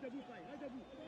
debout, Kai, reste debout.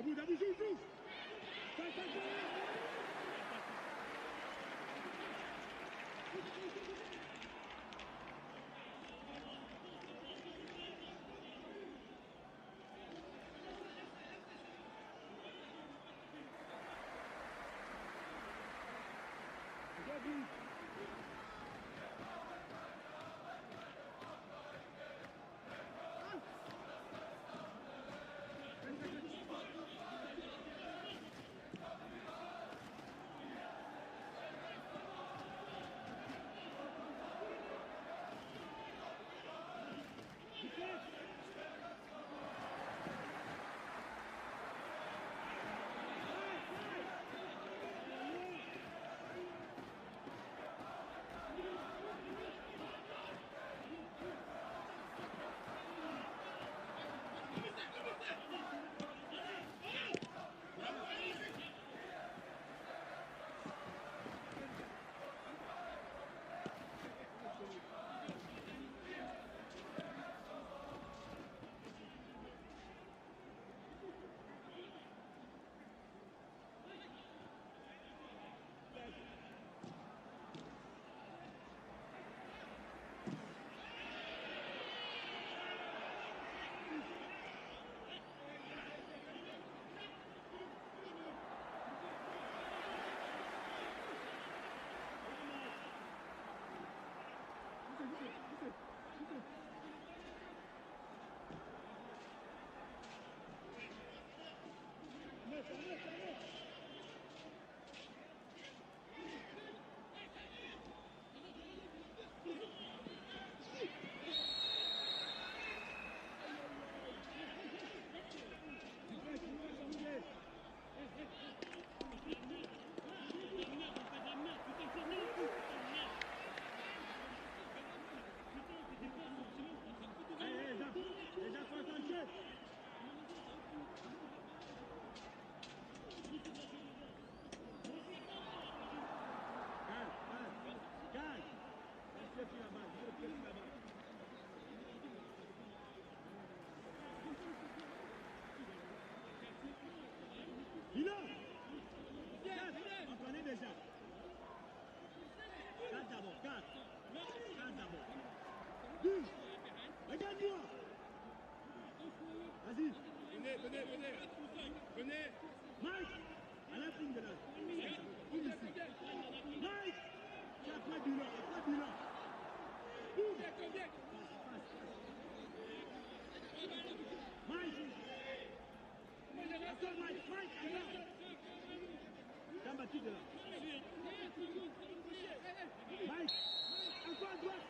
Debout, joue. Venez. Mike, à la fin de là. Mike, tu as pas du long, Boum. Mike. Attends, Mike, alors. T'as battu de là. Mike, encore à droite.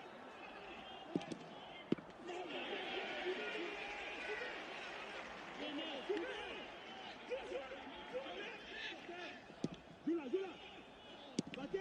Joue là. Battez.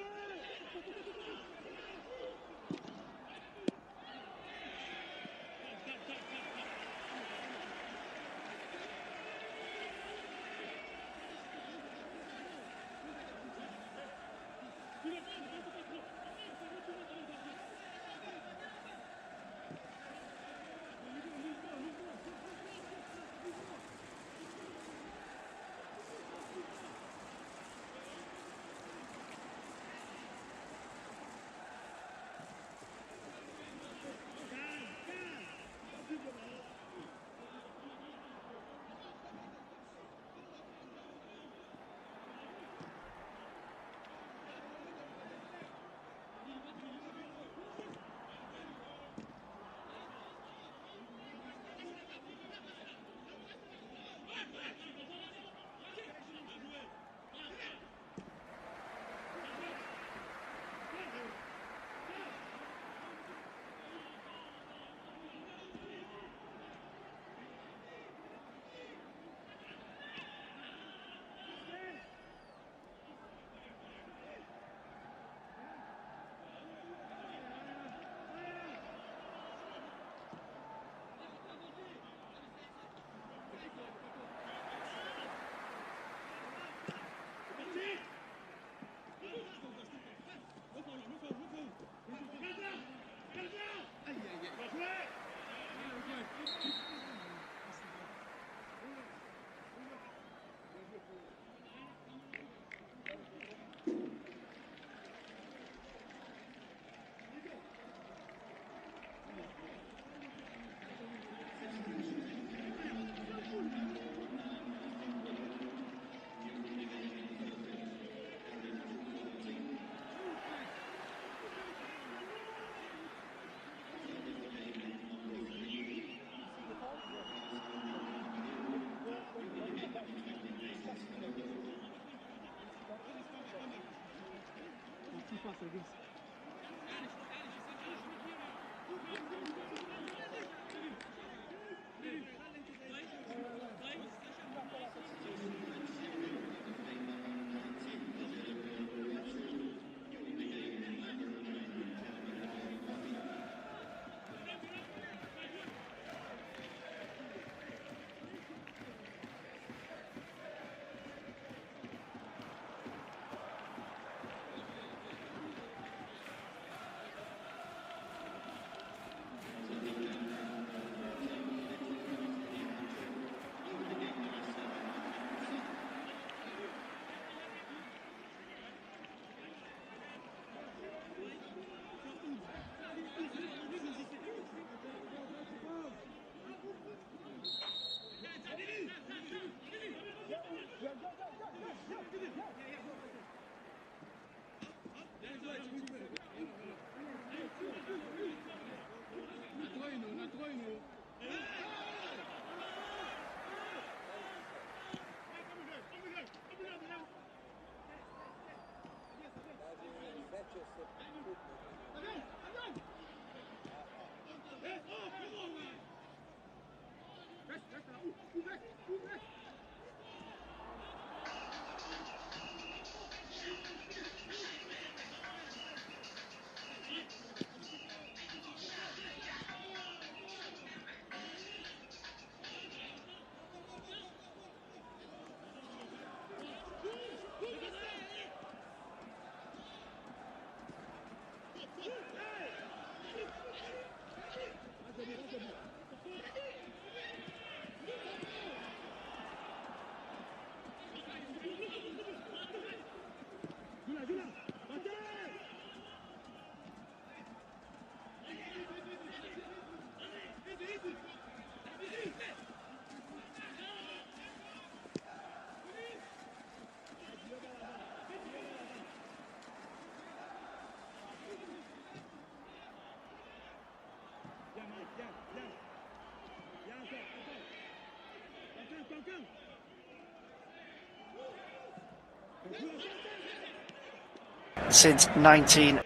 Since 19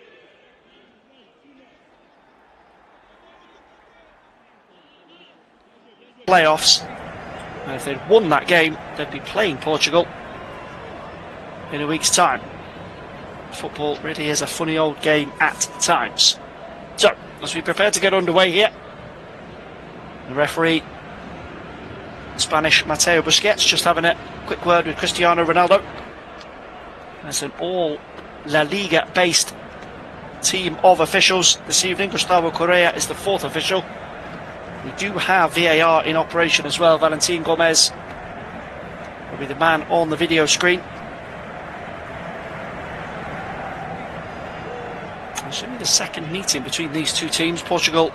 playoffs, and if they'd won that game, they'd be playing Portugal in a week's time. Football really is a funny old game at times. So, as we prepare to get underway here, the referee, Spanish Mateo Busquets, just having a quick word with Cristiano Ronaldo. There's an all La Liga based team of officials this evening. Gustavo Correa is the fourth official. We do have VAR in operation as well. Valentin Gomez will be the man on the video screen. It's only the second meeting between these two teams. Portugal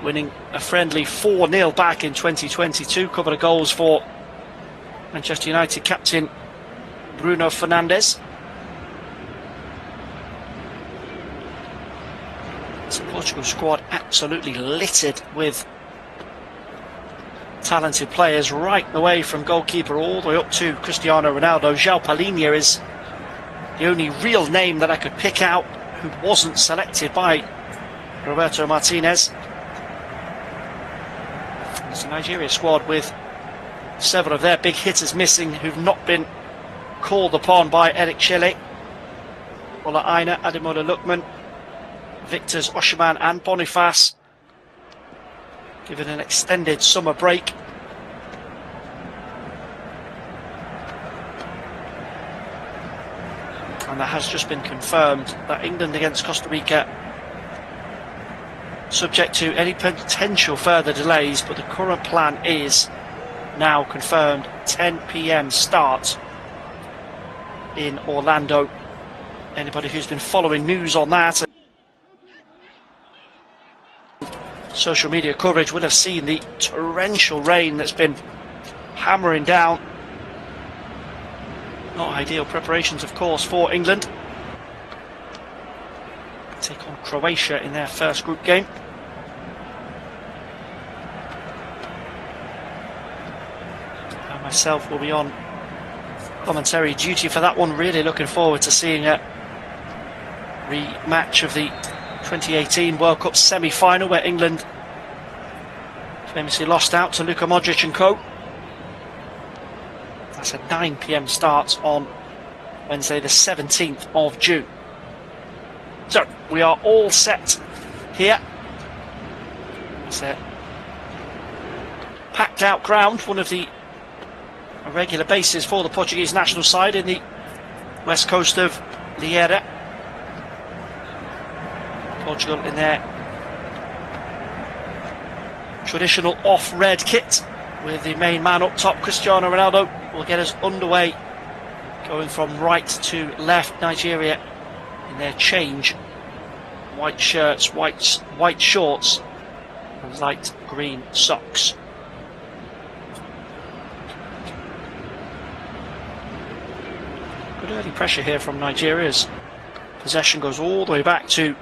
winning a friendly 4-0 back in 2022. Couple of goals for Manchester United captain Bruno Fernandes. It's a Portugal squad absolutely littered with talented players, right the way from goalkeeper all the way up to Cristiano Ronaldo. João Palhinha is the only real name that I could pick out who wasn't selected by Roberto Martinez. It's a Nigeria squad with several of their big hitters missing who've not been called upon by Eric Chelle, Ola Aina, Ademola Lookman, Victors Osimhen and Boniface, given an extended summer break. And that has just been confirmed that England against Costa Rica, subject to any potential further delays, but the current plan is now confirmed 10 PM start in Orlando. Anybody who's been following news on that, social media coverage, will have seen the torrential rain that's been hammering down. Not ideal preparations, of course, for England. Take on Croatia in their first group game. I myself will be on commentary duty for that one. Really looking forward to seeing rematch of the 2018 World Cup semi-final, where England famously lost out to Luka Modric and co. That's a 9 PM start on Wednesday the 17th of June. So we are all set here. It's a packed out ground, one of the regular bases for the Portuguese national side in the west coast of Lieira. Portugal in their traditional off-red kit with the main man up top, Cristiano Ronaldo, will get us underway, going from right to left. Nigeria in their change, white shirts, white shorts and light green socks. Good early pressure here from Nigeria's possession goes all the way back to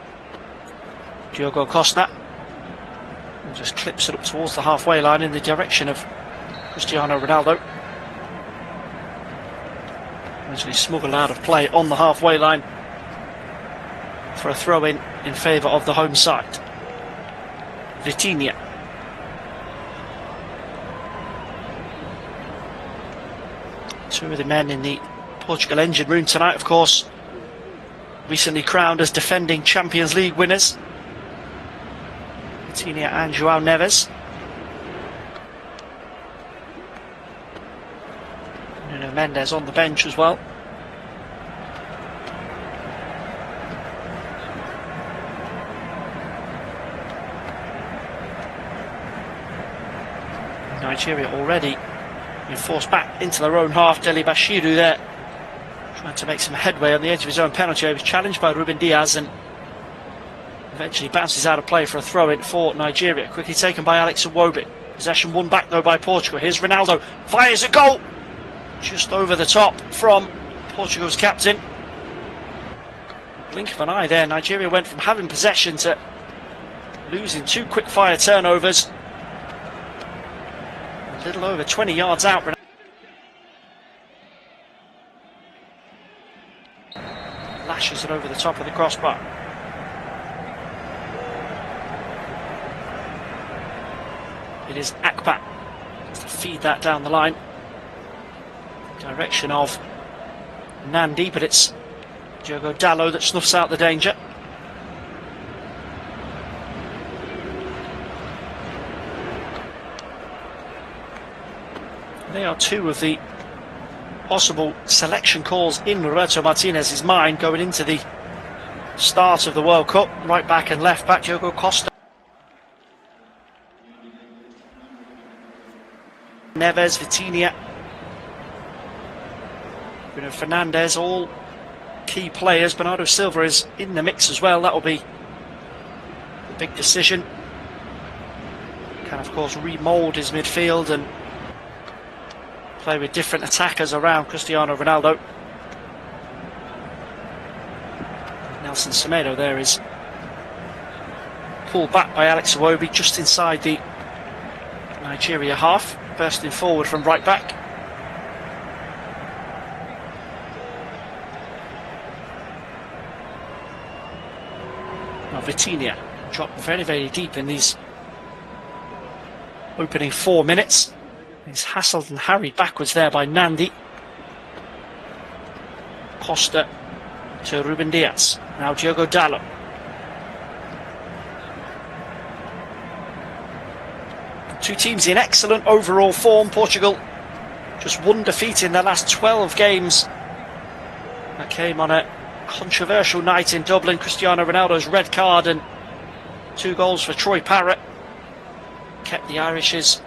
Diogo Costa, and just clips it up towards the halfway line in the direction of Cristiano Ronaldo. Eventually smuggled out of play on the halfway line for a throw-in in favour of the home side. Vitinha. Two of the men in the Portugal engine room tonight, of course, recently crowned as defending Champions League winners, Vitinha and João Neves. Nuno Mendes on the bench as well. Nigeria already being forced back into their own half. Dele Bashiru there, trying to make some headway on the edge of his own penalty. He was challenged by Ruben Diaz and eventually bounces out of play for a throw-in for Nigeria. Quickly taken by Alex Iwobi. Possession won back though by Portugal. Here's Ronaldo, fires a goal! Just over the top from Portugal's captain. Blink of an eye there. Nigeria went from having possession to losing 2 quick-fire turnovers. A little over 20 yards out. Lashes it over the top of the crossbar. It is Akpan to feed that down the line. Direction of Nandi, but it's Diogo Dalot that snuffs out the danger. They are two of the possible selection calls in Roberto Martinez's mind going into the start of the World Cup. Right back and left back, Diogo Costa. Neves, Vitinha, Bruno Fernandes, all key players. Bernardo Silva is in the mix as well. That will be a big decision. Can of course remould his midfield and play with different attackers around Cristiano Ronaldo. Nelson Semedo there is pulled back by Alex Iwobi just inside the Nigeria half, bursting forward from right back. Now Vitinha dropped very, very deep in these opening 4 minutes. He's hassled and harried backwards there by Nandi. Costa to Ruben Diaz. Now Diogo Dalot. Two teams in excellent overall form. Portugal just one defeat in their last 12 games. That came on a controversial night in Dublin. Cristiano Ronaldo's red card and 2 goals for Troy Parrott kept the Irish's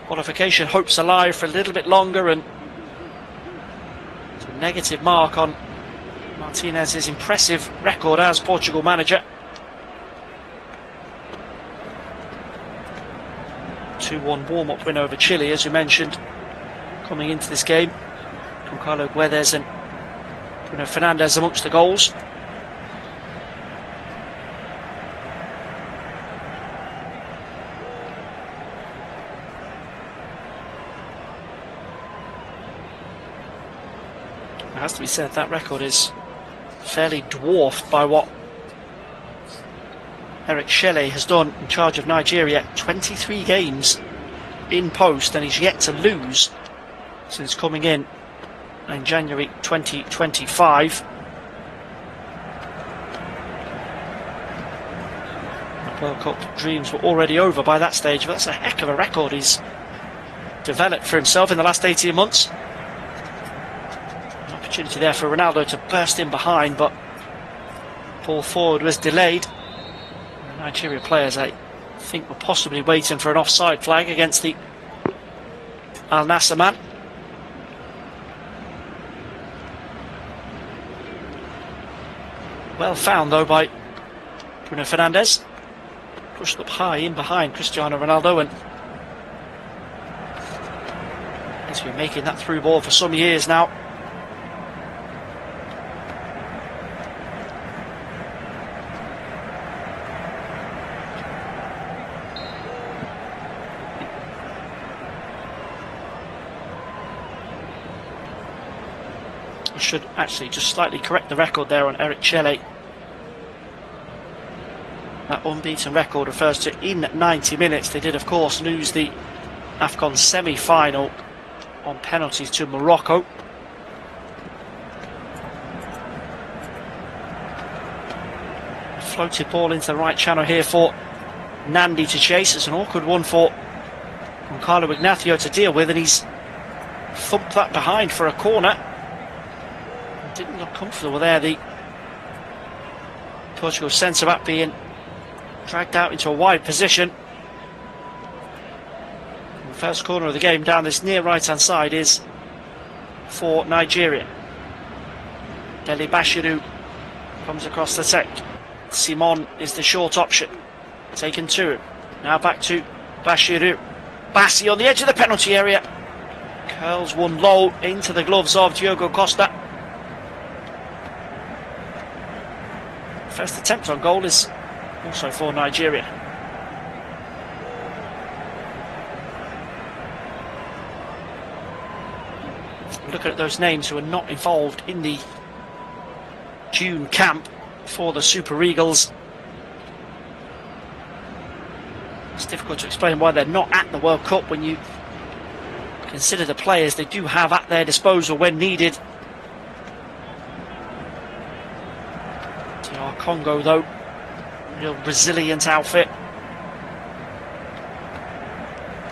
qualification hopes alive for a little bit longer, and it's a negative mark on Martinez's impressive record as Portugal manager. 2-1 warm-up win over Chile, as you mentioned, coming into this game. Carlo Guedes and Bruno Fernandes amongst the goals. It has to be said, that record is fairly dwarfed by what Eric Shelley has done in charge of Nigeria. 23 games in post, and he's yet to lose since coming in January 2025. The World Cup dreams were already over by that stage, but that's a heck of a record he's developed for himself in the last 18 months. An opportunity there for Ronaldo to burst in behind, but ball forward was delayed. The Nigeria players, I think, were possibly waiting for an offside flag against the Al Nassr man. Well found though by Bruno Fernandes. Pushed up high in behind Cristiano Ronaldo, and he's been making that through ball for some years now. I should actually just slightly correct the record there on Eric Shelley. That unbeaten record refers to in 90 minutes. They did, of course, lose the AFCON semi-final on penalties to Morocco. A floated ball into the right channel here for Nandi to chase. It's an awkward one for Carlo Ignacio to deal with, and he's thumped that behind for a corner. Didn't look comfortable there, the Portugal centre-back being dragged out into a wide position. The first corner of the game down this near right-hand side is for Nigeria. Dele Bashiru comes across the take. Simon is the short option. Taken to him. Now back to Bashiru. Bassi on the edge of the penalty area. Curls one low into the gloves of Diogo Costa. First attempt on goal is also for Nigeria. Looking at those names who are not involved in the June camp for the Super Eagles, it's difficult to explain why they're not at the World Cup when you consider the players they do have at their disposal when needed. DR Congo, though, real resilient outfit,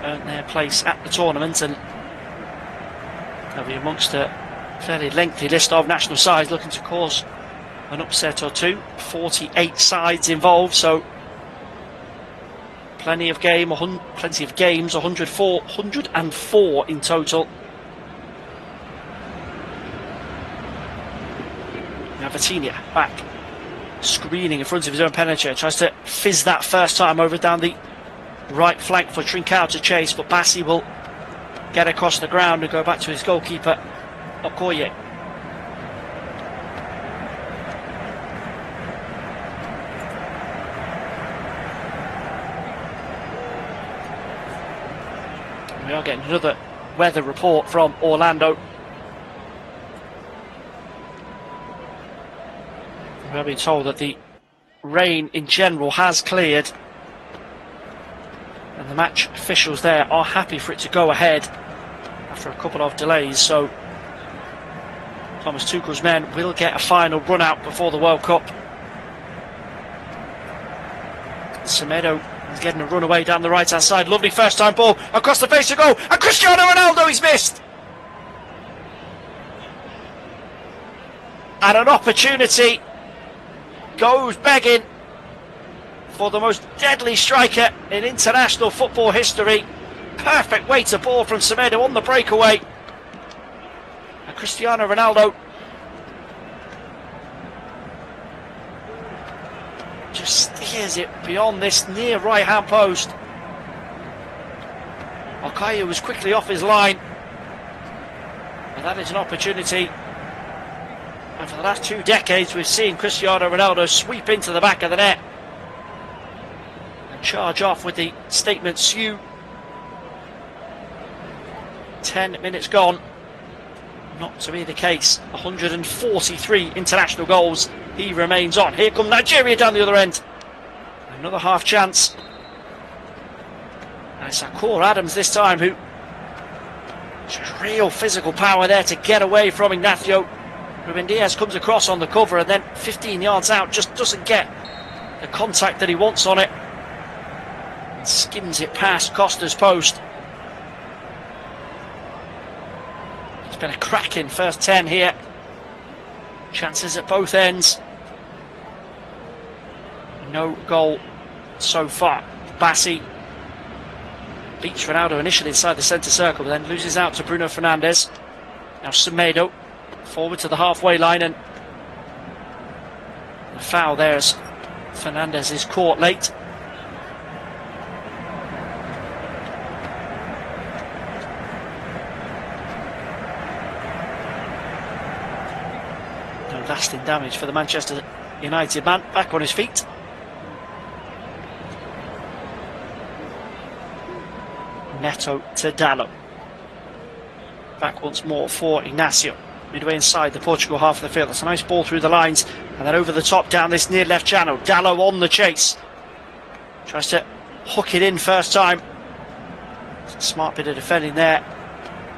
earned their place at the tournament, and they'll be amongst a fairly lengthy list of national sides looking to cause an upset or two. 48 sides involved, so plenty of games, 104 in total. Now Vitinha back, screening in front of his own penalty, tries to fizz that first time over down the right flank for Trincao to chase, but Bassi will get across the ground and go back to his goalkeeper, Okoye. We are getting another weather report from Orlando. We have been told that the rain in general has cleared, and the match officials there are happy for it to go ahead after a couple of delays. So Thomas Tuchel's men will get a final run out before the World Cup. Semedo is getting a run away down the right hand side. Lovely first time ball across the face to goal, and Cristiano Ronaldo, he's missed. And an opportunity goes begging for the most deadly striker in international football history. Perfect weight of ball from Semedo on the breakaway, and Cristiano Ronaldo just steers it beyond this near right hand post. Okayu was quickly off his line, and that is an opportunity. And for the last 2 decades we've seen Cristiano Ronaldo sweep into the back of the net and charge off with the statement Sue. 10 minutes gone. not to be the case. 143 international goals. He remains on. Here come Nigeria down the other end. Another half chance. And it's Akor Adams this time who has real physical power there to get away from Ignacio. Ruben Diaz comes across on the cover and then 15 yards out, just doesn't get the contact that he wants on it. And skims it past Costa's post. It's been a cracking first 10 here. Chances at both ends. No goal so far. Bassi beats Ronaldo initially inside the centre circle, but then loses out to Bruno Fernandes. Now Semedo forward to the halfway line, and the foul there as Fernandes is caught late. No lasting damage for the Manchester United man, back on his feet. Neto to Dallo. Back once more for Ignacio. Midway inside the Portugal half of the field. That's a nice ball through the lines. And then over the top down this near left channel. Dallo on the chase. Tries to hook it in first time. It's a smart bit of defending there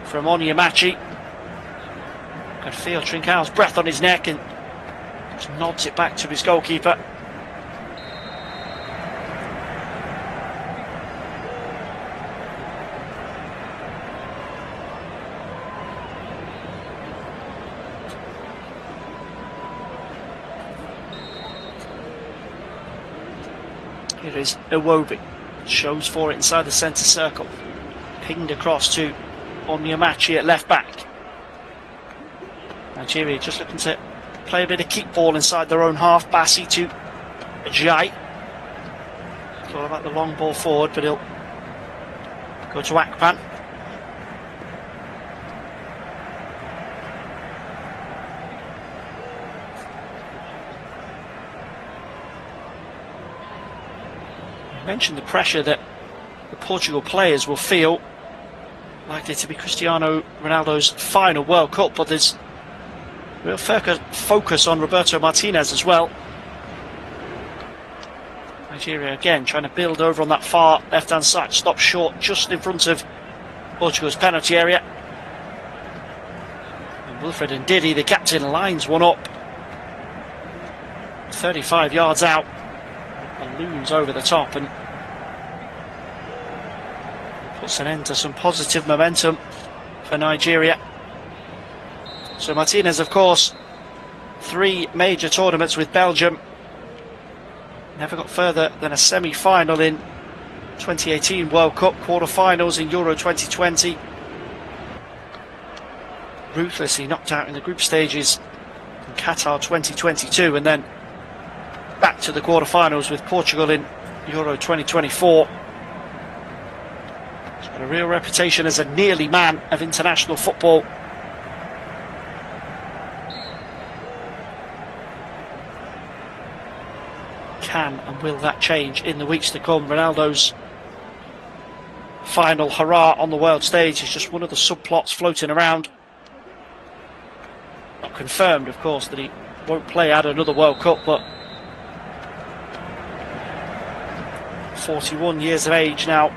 from Onyemachi. Could feel Trincão's breath on his neck and just nods it back to his goalkeeper. Here is Iwobi. Shows for it inside the centre circle. Pinged across to Onyemachi at left back. Nigeria just looking to play a bit of keep ball inside their own half. Bassi to Ajayi. Thought about the long ball forward, but he'll go to Akpan. I mentioned the pressure that the Portugal players will feel, likely to be Cristiano Ronaldo's final World Cup, but there's real focus on Roberto Martinez as well. Nigeria again trying to build over on that far left hand side, stops short just in front of Portugal's penalty area. And Wilfred Ndidi, the captain, lines one up 35 yards out. Balloons over the top and puts an end to some positive momentum for Nigeria. So Martinez, of course, 3 major tournaments with Belgium. Never got further than a semi-final in 2018 World Cup, quarter-finals in Euro 2020. Ruthlessly knocked out in the group stages in Qatar 2022, and then back to the quarter-finals with Portugal in Euro 2024. He's got a real reputation as a nearly man of international football. Can and will that change in the weeks to come? Ronaldo's final hurrah on the world stage is just one of the subplots floating around. Not confirmed, of course, that he won't play at another World Cup, but 41 years of age now.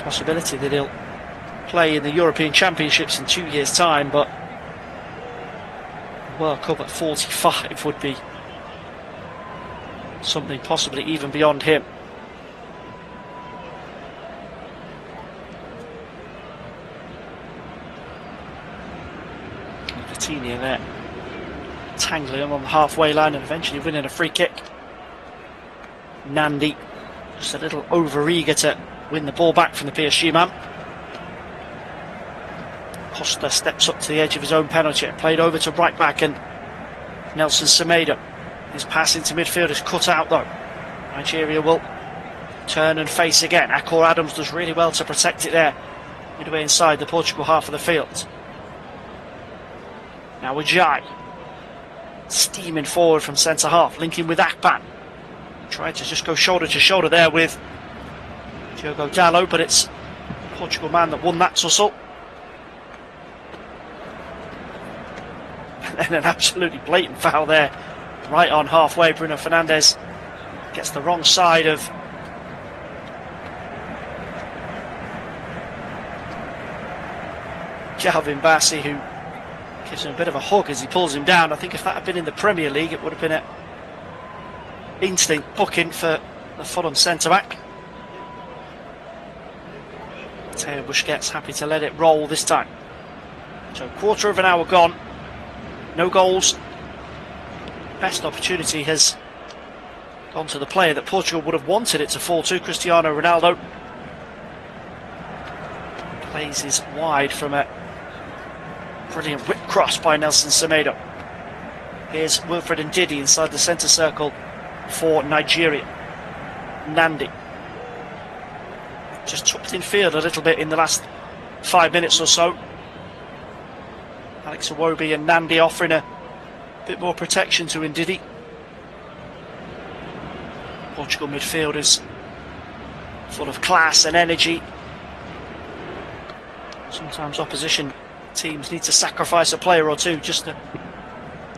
Possibility that he'll play in the European Championships in 2 years' time, but World Cup at 45 would be something possibly even beyond him. Coutinho there, tangling him on the halfway line and eventually winning a free kick. Nandi just a little over-eager to win the ball back from the PSG man. Costa steps up to the edge of his own penalty, played over to right back, and Nelson Semedo. His pass into midfield is cut out though. Nigeria will turn and face again. Akor Adams does really well to protect it there, midway inside the Portugal half of the field. Now Ajayi steaming forward from centre half, linking with Akpan. Tried to just go shoulder to shoulder there with Diogo Dallo, but it's the Portugal man that won that tussle. then an absolutely blatant foul there, right on halfway. Bruno Fernandes gets the wrong side of Calvin Bassey, who gives him a bit of a hug as he pulls him down. I think if that had been in the Premier League, it would have been an instinct booking for the Fulham centre-back. Theo Busquets happy to let it roll this time. So quarter of an hour gone, no goals. Best opportunity has gone to the player that Portugal would have wanted it to fall to, Cristiano Ronaldo. Plays is wide from a brilliant whip cross by Nelson Semedo. Here's Wilfred Ndidi inside the centre circle for Nigeria. Nandi just tucked in field a little bit in the last 5 minutes or so. Alex Iwobi and Nandi offering a bit more protection to Ndidi. Portugal midfielders full of class and energy. Sometimes opposition teams need to sacrifice a player or two just to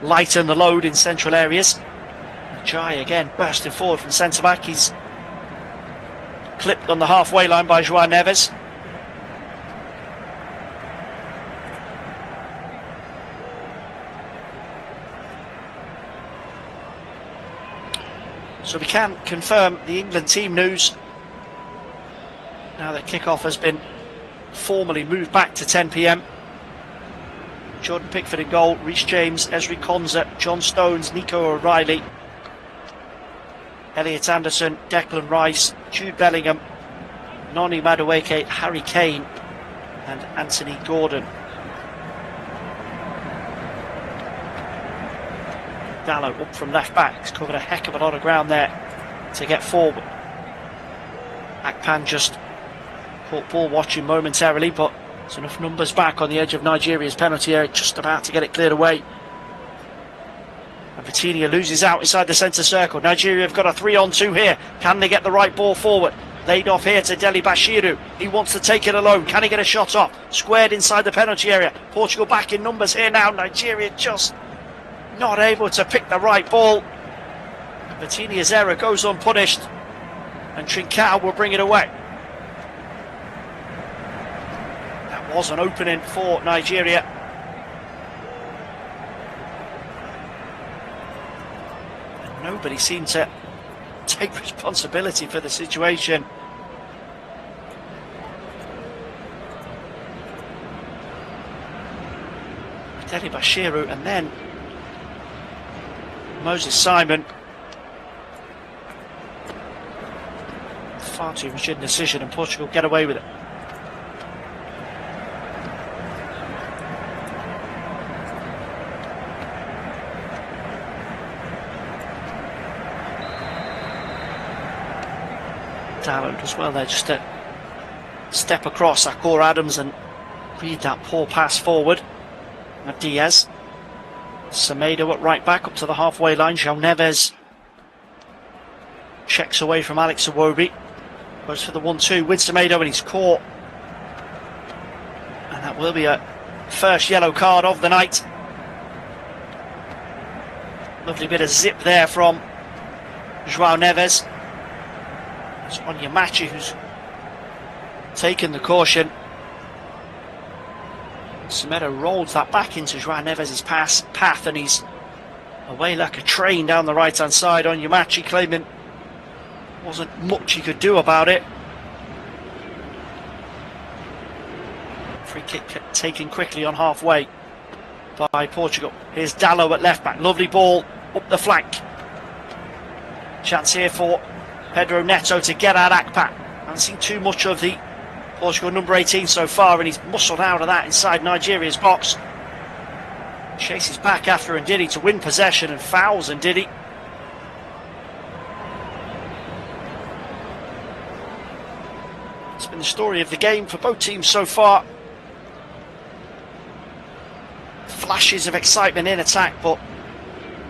lighten the load in central areas. Jai again bursting forward from centre-back. He's clipped on the halfway line by João Neves. So we can confirm the England team news now that kickoff has been formally moved back to 10 PM. Jordan Pickford in goal, Reece James, Ezri Konsa, John Stones, Nico O'Reilly, Elliot Anderson, Declan Rice, Jude Bellingham, Noni Madueke, Harry Kane and Anthony Gordon. Dallo up from left back. He's covered a heck of a lot of ground there to get forward. Akpan just caught ball watching momentarily, but there's enough numbers back on the edge of Nigeria's penalty area, just about to get it cleared away. And Vitinha loses out inside the centre circle. Nigeria have got a 3-on-2 here. Can they get the right ball forward? Laid off here to Deli Bashiru. He wants to take it alone. Can he get a shot off? Squared inside the penalty area. Portugal back in numbers here now. Nigeria just not able to pick the right ball. Vitinha's error goes unpunished, and Trincao will bring it away. That was an opening for Nigeria. And nobody seemed to take responsibility for the situation. Deli Bashiru and then Moses Simon. Far too much indecision, and Portugal get away with it. Dalot as well there, just to step across Akor Adams and read that poor pass forward. Now Diaz. Semedo at right back up to the halfway line. João Neves checks away from Alex Iwobi. Goes for the 1-2 with Semedo, and he's caught. And that will be a first yellow card of the night. Lovely bit of zip there from João Neves. It's Onyemachi who's taken the caution. Semedo rolls that back into João Neves' path, and he's away like a train down the right hand side. Onyemachi claiming wasn't much he could do about it. Free kick taken quickly on halfway by Portugal. Here's Dallo at left back. Lovely ball up the flank. Chance here for Pedro Neto to get at Akpan. Haven't seen too much of the Portugal number 18 so far, and he's muscled out of that inside Nigeria's box. Chases back after Ndidi to win possession and fouls Ndidi. It's been the story of the game for both teams so far. Flashes of excitement in attack, but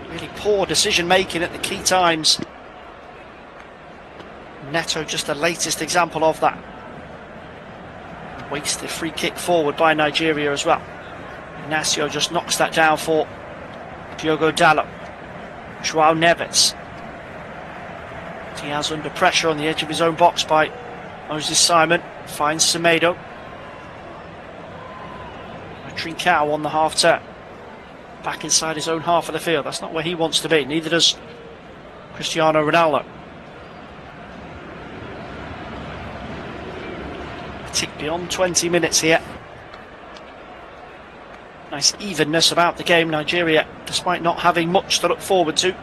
really poor decision making at the key times. Neto just the latest example of that. Wasted free kick forward by Nigeria as well. Ignacio just knocks that down for Diogo Dalot. João Neves. Diaz under pressure on the edge of his own box by Moses Simon. Finds Semedo. Trincao on the half turn. Back inside his own half of the field. That's not where he wants to be. Neither does Cristiano Ronaldo. A tick beyond 20 minutes here. Nice evenness about the game. Nigeria, despite not having much to look forward to,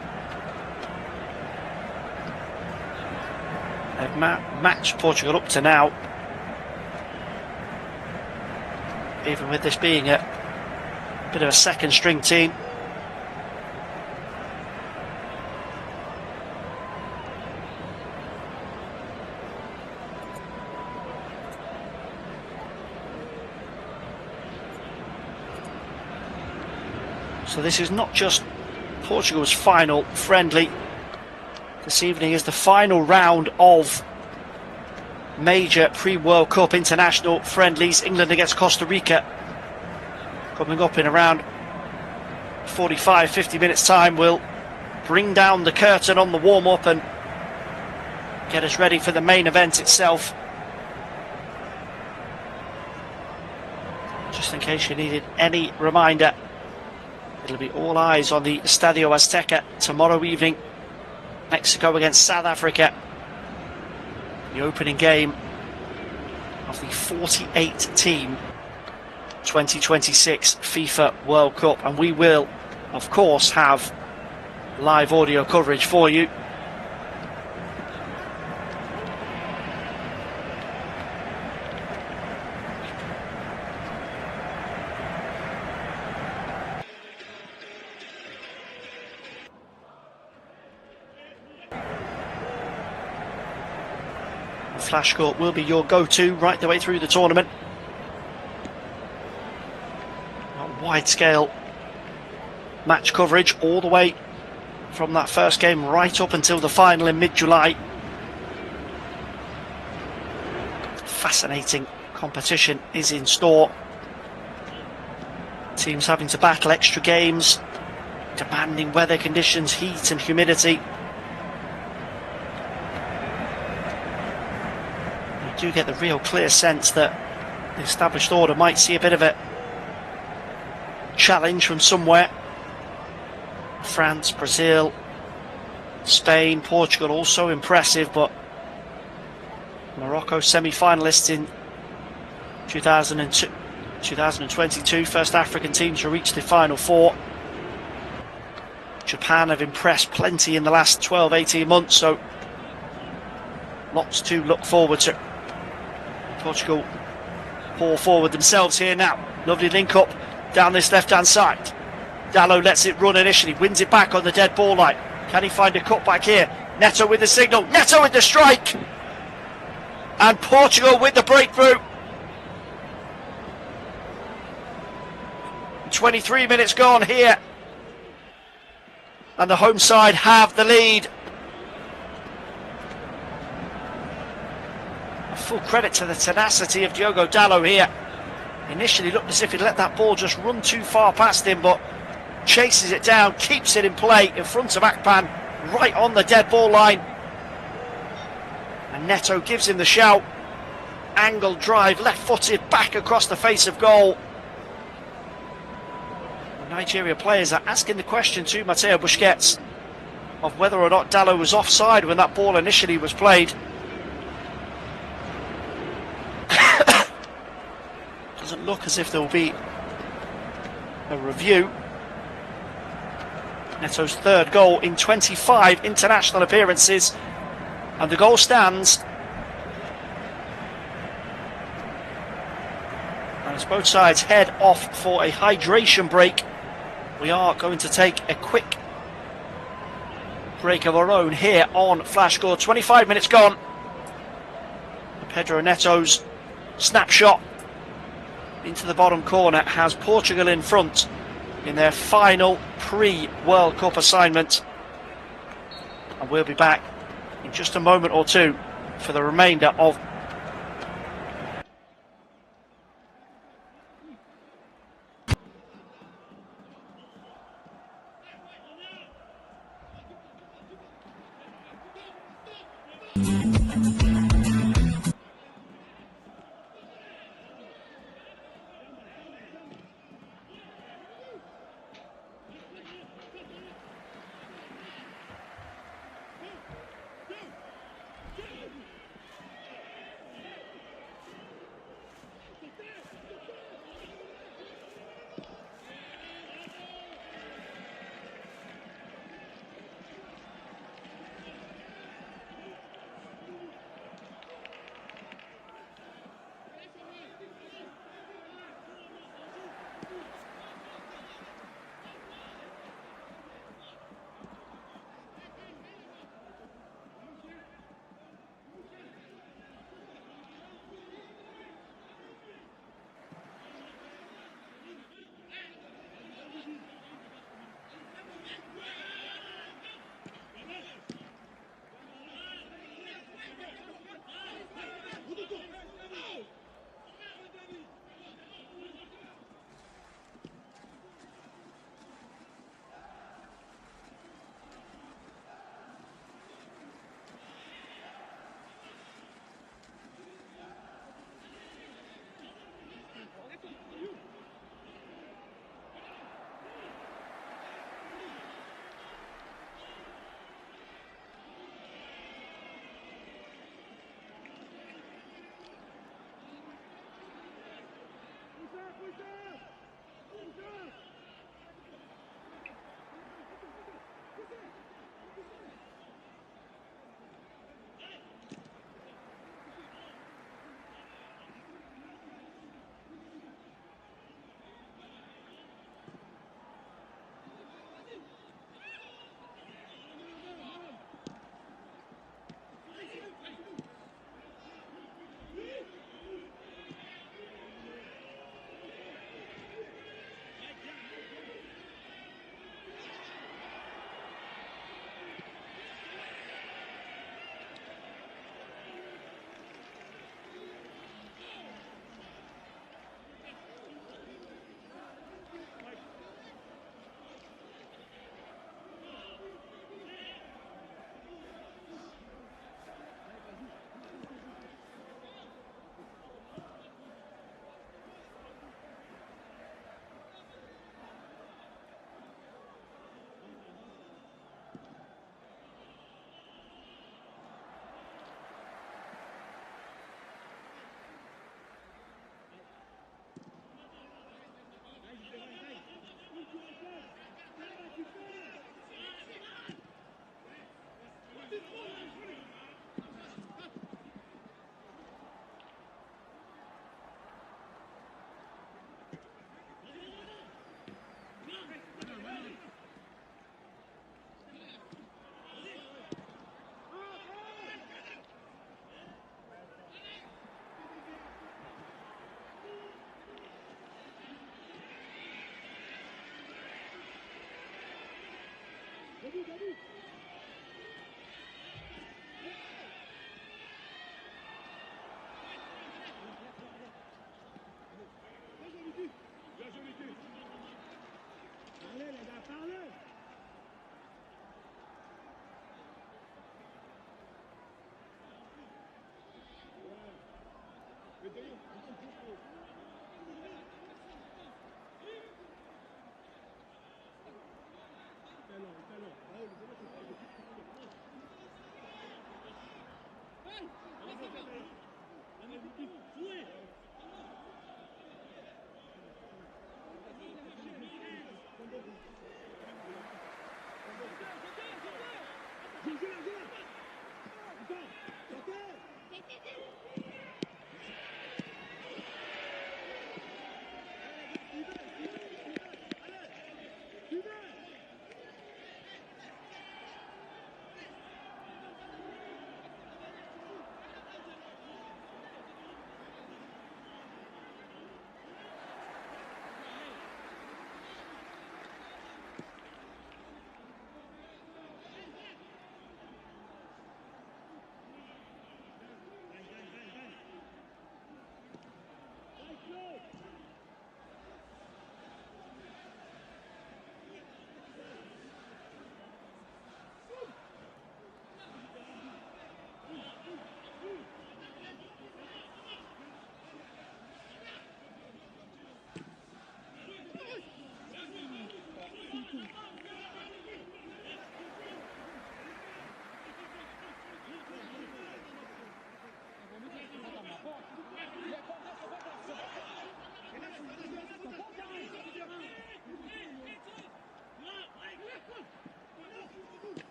they've matched Portugal up to now. Even with this being a bit of a second string team. So this is not just Portugal's final friendly. This evening is the final round of major pre-World Cup international friendlies. England against Costa Rica coming up in around 45-50 minutes time. Will bring down the curtain on the warm-up and get us ready for the main event itself. Just in case you needed any reminder, it'll be all eyes on the Estadio Azteca tomorrow evening. Mexico against South Africa. The opening game of the 48-team 2026 FIFA World Cup. And we will, of course, have live audio coverage for you. Flash Court will be your go-to right the way through the tournament. Wide-scale match coverage all the way from that first game right up until the final in mid-July. Fascinating competition is in store. Teams having to battle extra games, demanding weather conditions, heat and humidity. Do get the real clear sense that the established order might see a bit of a challenge from somewhere. France, Brazil, Spain, Portugal also impressive, but Morocco semi-finalists in 2022, first African team to reach the final four. Japan have impressed plenty in the last 12-18 months, so lots to look forward to. Portugal pour forward themselves here now. Lovely link up down this left hand side. Dalot lets it run initially, wins it back on the dead ball line. Can he find a cut back here? Neto with the signal, Neto with the strike, and Portugal with the breakthrough. 23 minutes gone here, and the home side have the lead. Full credit to the tenacity of Diogo Dalot here. Initially looked as if he'd let that ball just run too far past him, but chases it down, keeps it in play in front of Akpan, right on the dead ball line. And Neto gives him the shout. Angled drive, left-footed, back across the face of goal. The Nigeria players are asking the question to Mateo Busquets of whether or not Dalot was offside when that ball initially was played. Doesn't look as if there will be a review. Neto's third goal in 25 international appearances, and the goal stands. And as both sides head off for a hydration break, we are going to take a quick break of our own here on Flash Score. 25 minutes gone. Pedro Neto's snapshot into the bottom corner has Portugal in front in their final pre-World Cup assignment. And we'll be back in just a moment or two for the remainder of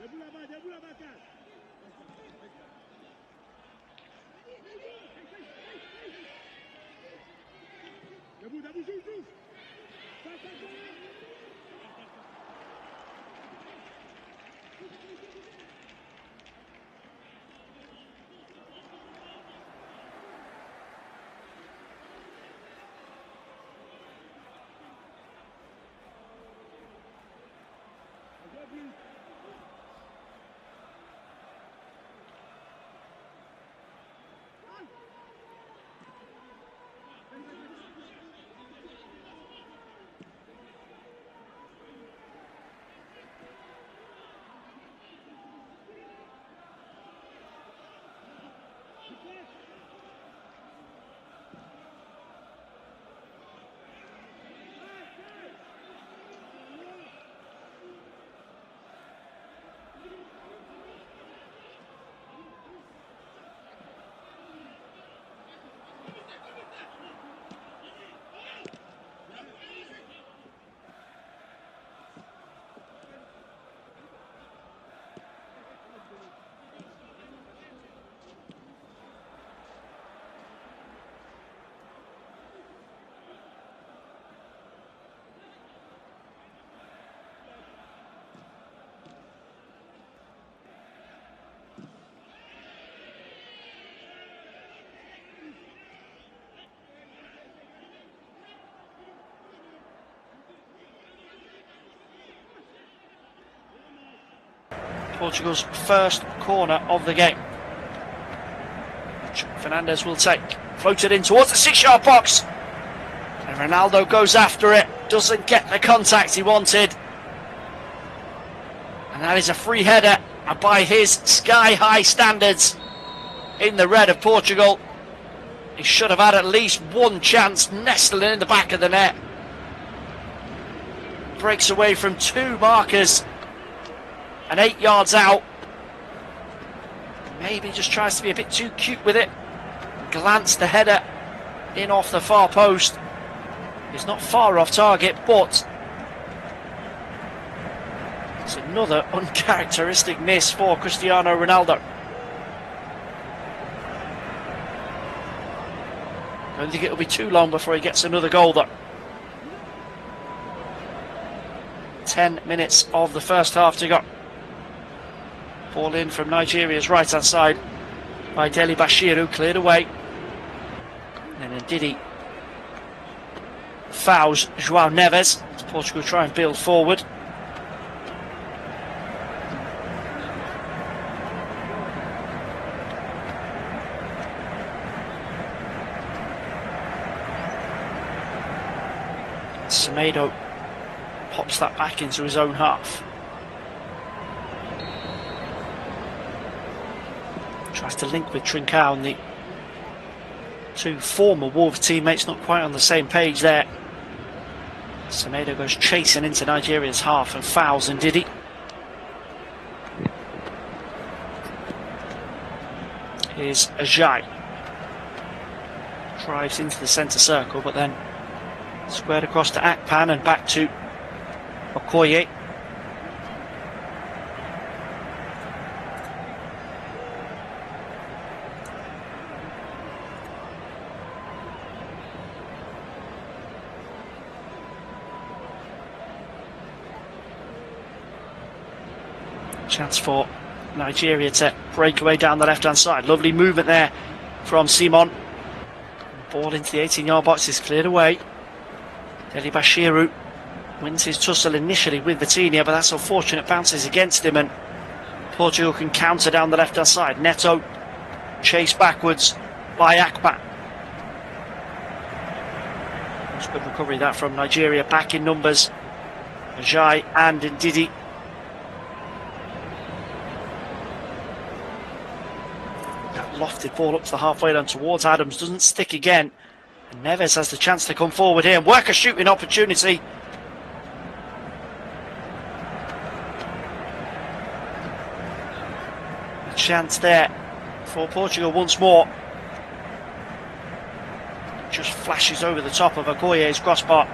Debout là-bas, Cal. Debout, joue. Ça. Portugal's first corner of the game. Fernandes will take. Floated in towards the 6-yard box. And Ronaldo goes after it. Doesn't get the contact he wanted. And that is a free header. And by his sky-high standards in the red of Portugal, he should have had at least one chance nestling in the back of the net. Breaks away from two markers. And 8 yards out. Maybe just tries to be a bit too cute with it. Glanced the header in off the far post. It's not far off target, but it's another uncharacteristic miss for Cristiano Ronaldo. I don't think it'll be too long before he gets another goal though. 10 minutes of the first half to go. Ball in from Nigeria's right hand side by Deli Bashiru, cleared away. And then Ndidi fouls João Neves as Portugal try and build forward. Semedo pops that back into his own half. Tries to link with Trincao, and the two former Wolves teammates not quite on the same page there. Semedo goes chasing into Nigeria's half and fouls Ndidi. Here's Ajay. Drives into the centre circle, but then squared across to Akpan and back to Okoye. Chance for Nigeria to break away down the left hand side. Lovely movement there from Simon. Ball into the 18-yard box is cleared away. Deli Bashiru wins his tussle initially with Vitinha, but that's unfortunate, bounces against him, and Portugal can counter down the left hand side. Neto chased backwards by Akpan. That's good recovery that from Nigeria, back in numbers. Ajay and Ndidi. Lofted ball up to the halfway line towards Adams, doesn't stick again, and Neves has the chance to come forward here and work a shooting opportunity. A chance there for Portugal once more. Just flashes over the top of Okoye's crossbar.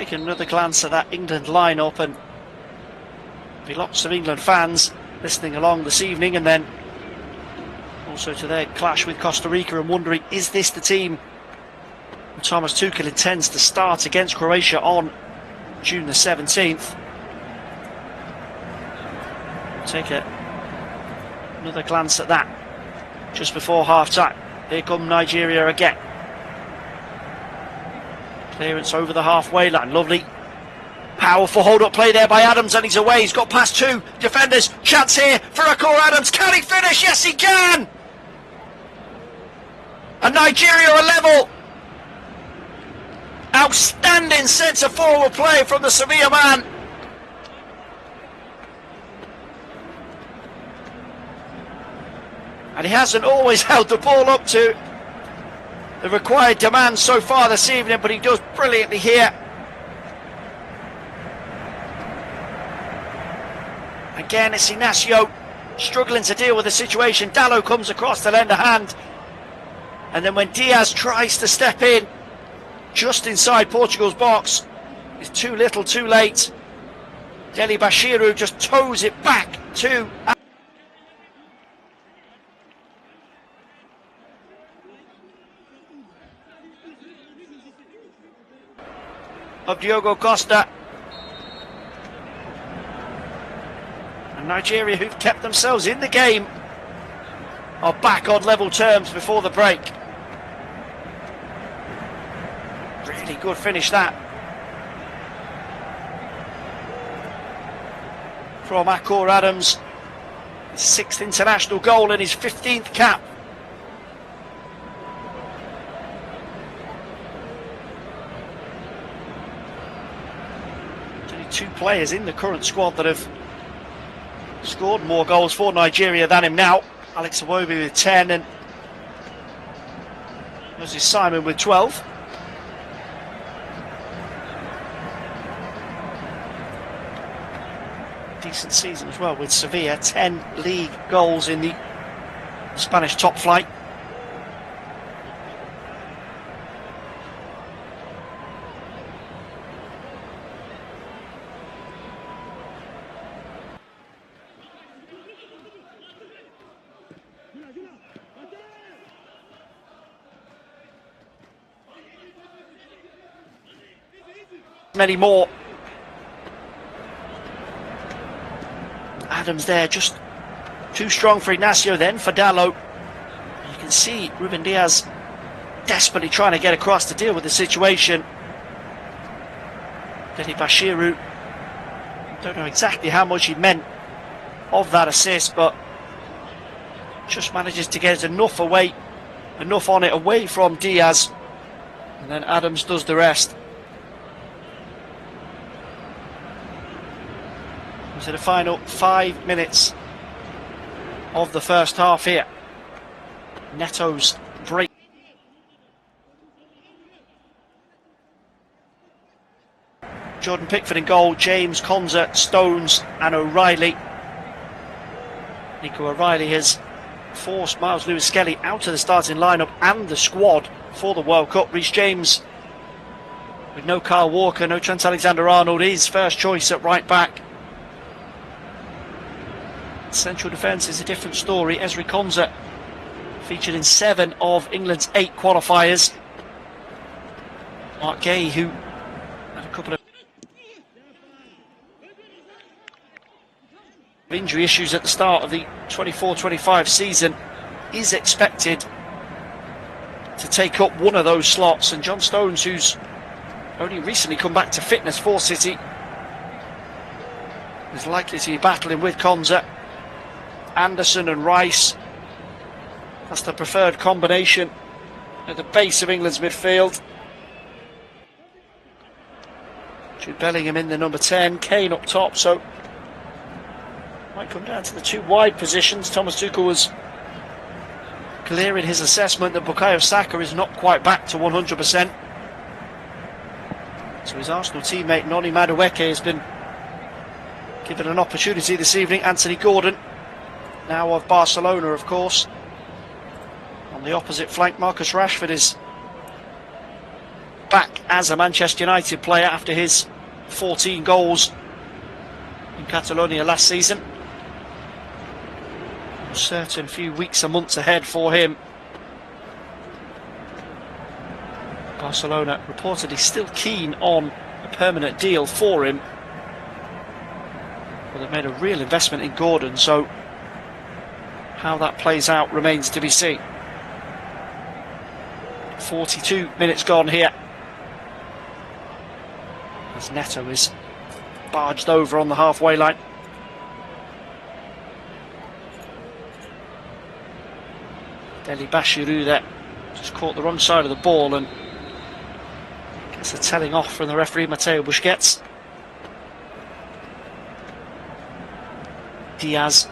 taking another glance at that England lineup, and there'll be lots of England fans listening along this evening, and then also to their clash with Costa Rica, and wondering, is this the team Thomas Tuchel intends to start against Croatia on June the 17th? Take another glance at that just before half-time. Here come Nigeria again. Clearance over the halfway line. Lovely, powerful hold-up play there by Adams, and he's away. He's got past two defenders. Chance here for Akor Adams. Can he finish? Yes, he can! And Nigeria are level. Outstanding centre-forward play from the Sevilla man. And he hasn't always held the ball up to the required demand so far this evening, but he does brilliantly here. Again, it's Inacio struggling to deal with the situation. Dalot comes across to lend a hand. And then when Diaz tries to step in just inside Portugal's box, it's too little, too late. Deli Bashiru just toes it back to of Diogo Costa. And Nigeria, who've kept themselves in the game, are back on level terms before the break. Really good finish that from Akor Adams. His 6th international goal and his 15th cap. There's only 2 players in the current squad that have scored more goals for Nigeria than him now. Alex Iwobi with 10, and Moses Simon with 12. Decent season as well with Sevilla, 10 league goals in the Spanish top flight. Many more. Adams there, just too strong for Ignacio, then for Dalot. You can see Ruben Diaz desperately trying to get across to deal with the situation. Deli Bashiru, don't know exactly how much he meant of that assist, but just manages to get enough on it away from Diaz, and then Adams does the rest. To the final 5 minutes of the first half here. Neto's break. Jordan Pickford in goal, James, Konza, Stones and O'Reilly. Nico O'Reilly has forced Miles Lewis-Skelly out of the starting lineup and the squad for the World Cup. Reece James, with no Kyle Walker, no Trent Alexander-Arnold, his first choice at right back. Central defence is a different story. Ezri Konza featured in 7 of England's 8 qualifiers. Mark Gay, who had a couple of injury issues at the start of the 24-25 season, is expected to take up one of those slots. And John Stones, who's only recently come back to fitness for City, is likely to be battling with Konza. Anderson and Rice, that's the preferred combination at the base of England's midfield. Jude Bellingham in the number 10, Kane up top, so might come down to the 2 wide positions. Thomas Tuchel was clear in his assessment that Bukayo Saka is not quite back to 100%. So his Arsenal teammate Noni Madueke has been given an opportunity this evening. Anthony Gordon, now of Barcelona, of course. On the opposite flank, Marcus Rashford is back as a Manchester United player after his 14 goals in Catalonia last season. A certain few weeks and months ahead for him. Barcelona reportedly still keen on a permanent deal for him, but they've made a real investment in Gordon, so how that plays out remains to be seen. 42 minutes gone here as Neto is barged over on the halfway line. Deli Bashiru there just caught the wrong side of the ball and gets a telling off from the referee Mateo Busquets. Diaz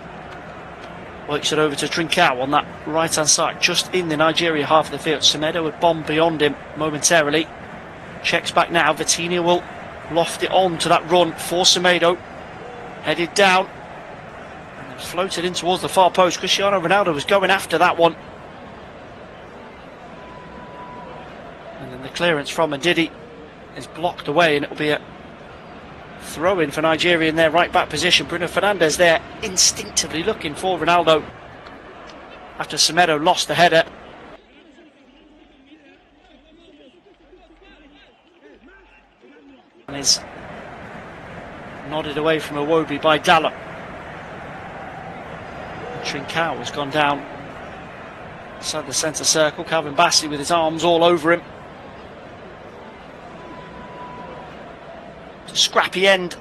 works it over to Trincao on that right hand side, just in the Nigeria half of the field. Semedo would bomb beyond him momentarily. Checks back now. Vitinha will loft it on to that run for Semedo. Headed down and then floated in towards the far post. Cristiano Ronaldo was going after that one. And then the clearance from Ndidi is blocked away, and it will be a throw in for Nigeria in their right back position. Bruno Fernandes there instinctively looking for Ronaldo after Semedo lost the header. And is nodded away from Iwobi by Dalot. Trincao has gone down inside the centre circle. Calvin Bassey with his arms all over him. Scrappy end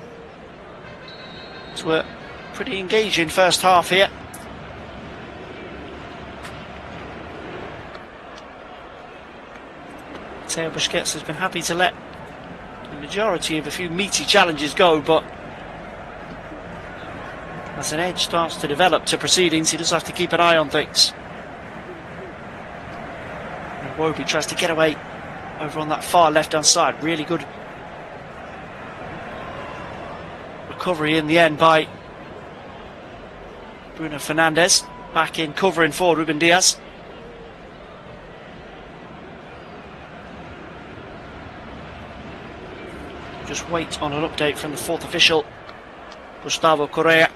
to a pretty engaging first half here. Mateo Busquets has been happy to let the majority of a few meaty challenges go, but as an edge starts to develop to proceedings, he does have to keep an eye on things. And Iwobi tries to get away over on that far left hand side. Really good recovery in the end by Bruno Fernandes. Back in covering for Ruben Diaz. Just wait on an update from the fourth official, Gustavo Correa.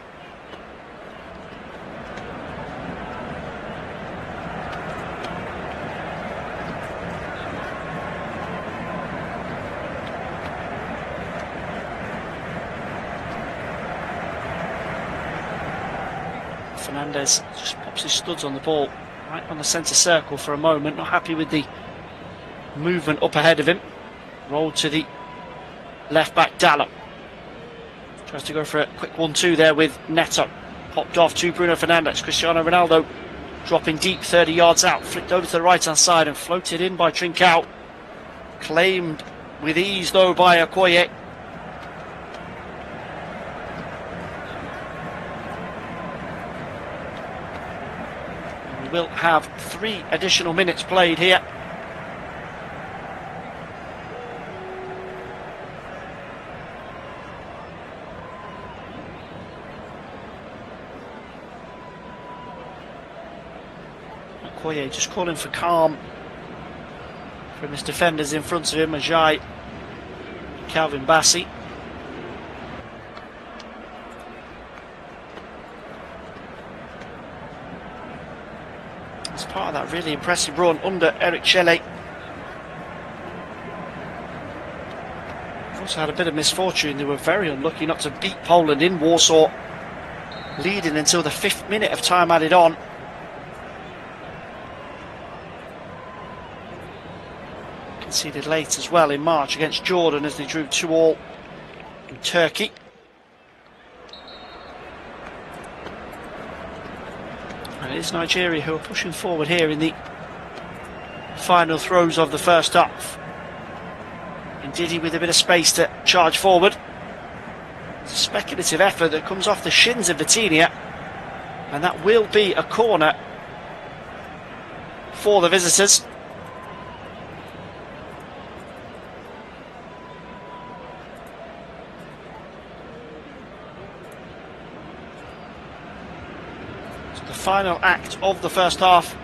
Fernandes just pops his studs on the ball right on the centre circle for a moment, not happy with the movement up ahead of him. Rolled to the left back Dalot. Tries to go for a quick 1-2 there with Neto. Popped off to Bruno Fernandes. Cristiano Ronaldo dropping deep 30 yards out. Flicked over to the right hand side and floated in by Trincao. Claimed with ease though by Okoye. Will have 3 additional minutes played here. Okoye just calling for calm from his defenders in front of him, Ajay, Calvin Bassey. Part of that really impressive run under Eric Chelle. They've also had a bit of misfortune. They were very unlucky not to beat Poland in Warsaw, leading until the 5th minute of time added on. Conceded late as well in March against Jordan as they drew 2-2 in Turkey. And it is Nigeria who are pushing forward here in the final throes of the first half. Ndidi with a bit of space to charge forward. It's a speculative effort that comes off the shins of Vitinha, and that will be a corner for the visitors. The final act of the first half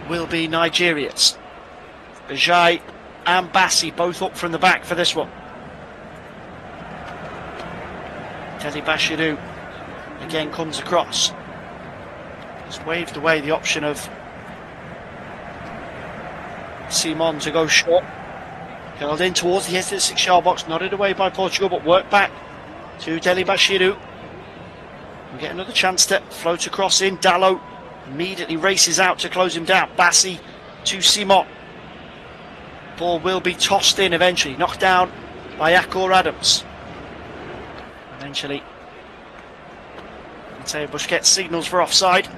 will be Nigeria's. Ajay and Bassi both up from the back for this one. Deli Bashiru again comes across. He's waved away the option of Simon to go short. Held in towards the edge of the 6-yard box, nodded away by Portugal, but worked back to Deli Bashiru. We get another chance to float across in. Dallo immediately races out to close him down. Bassi to Simon. Ball will be tossed in eventually, knocked down by Akor Adams. Eventually, Mateo Busquets signals for offside.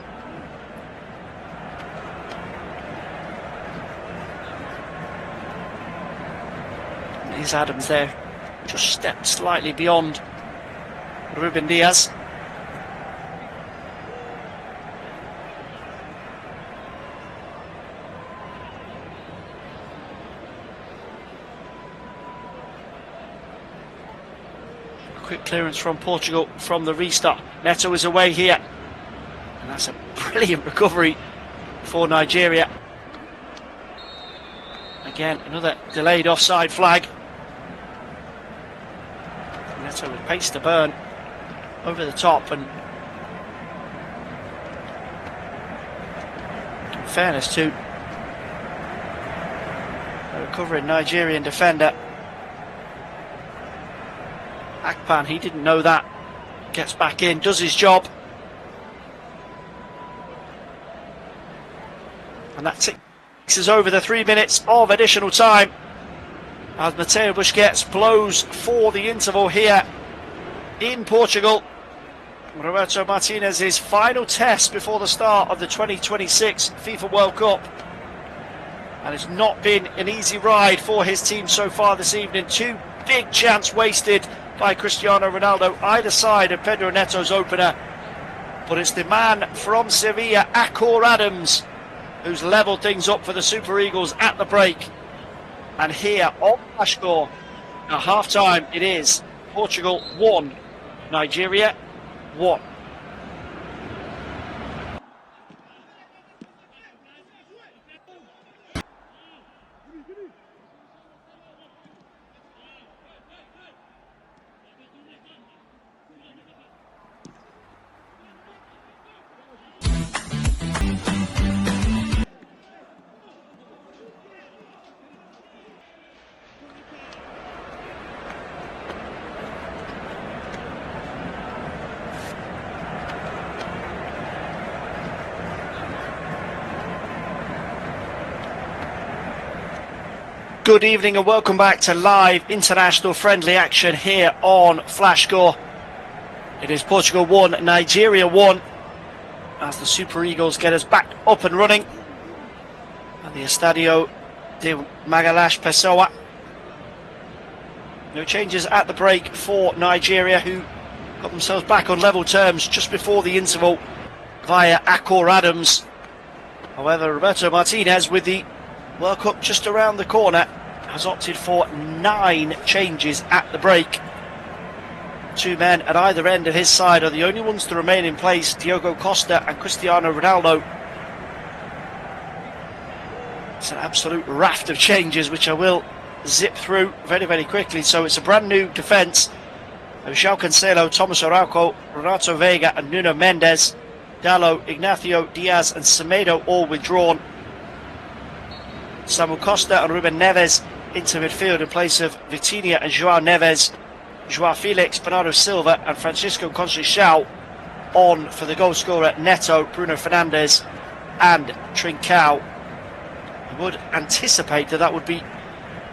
Here's Adams there, just stepped slightly beyond Ruben Diaz. Quick clearance from Portugal from the restart. Neto is away here, and that's a brilliant recovery for Nigeria. Again, another delayed offside flag. Neto with pace to burn over the top, and in fairness to a recovering Nigerian defender, Akpan, he didn't know that. Gets back in, does his job. And that takes us over the 3 minutes of additional time, as Mateo Busquets blows for the interval here in Portugal. Roberto Martinez's final test before the start of the 2026 FIFA World Cup. And it's not been an easy ride for his team so far this evening. Two big chances wasted by Cristiano Ronaldo either side of Pedro Neto's opener, but it's the man from Sevilla, Akor Adams, who's levelled things up for the Super Eagles at the break. And here on Flashcore at half time, it is Portugal 1, Nigeria 1. Good evening and welcome back to live international friendly action here on Flashcore. It is Portugal 1, Nigeria 1, as the Super Eagles get us back up and running at the Estadio de Magalhães Pessoa. No changes at the break for Nigeria, who got themselves back on level terms just before the interval via Akor Adams. However, Roberto Martinez, with the World Cup just around the corner, has opted for 9 changes at the break. 2 men at either end of his side are the only ones to remain in place, Diogo Costa and Cristiano Ronaldo. It's an absolute raft of changes, which I will zip through very, very quickly. So it's a brand new defence. João Cancelo, Thomas Araujo, Renato Veiga and Nuno Mendes. Dallo, Ignacio Diaz and Semedo all withdrawn. Samuel Costa and Ruben Neves into midfield in place of Vitinha and João Neves. João Felix, Bernardo Silva and Francisco Conceição on for the goal scorer Neto, Bruno Fernandes and Trincao. I would anticipate that would be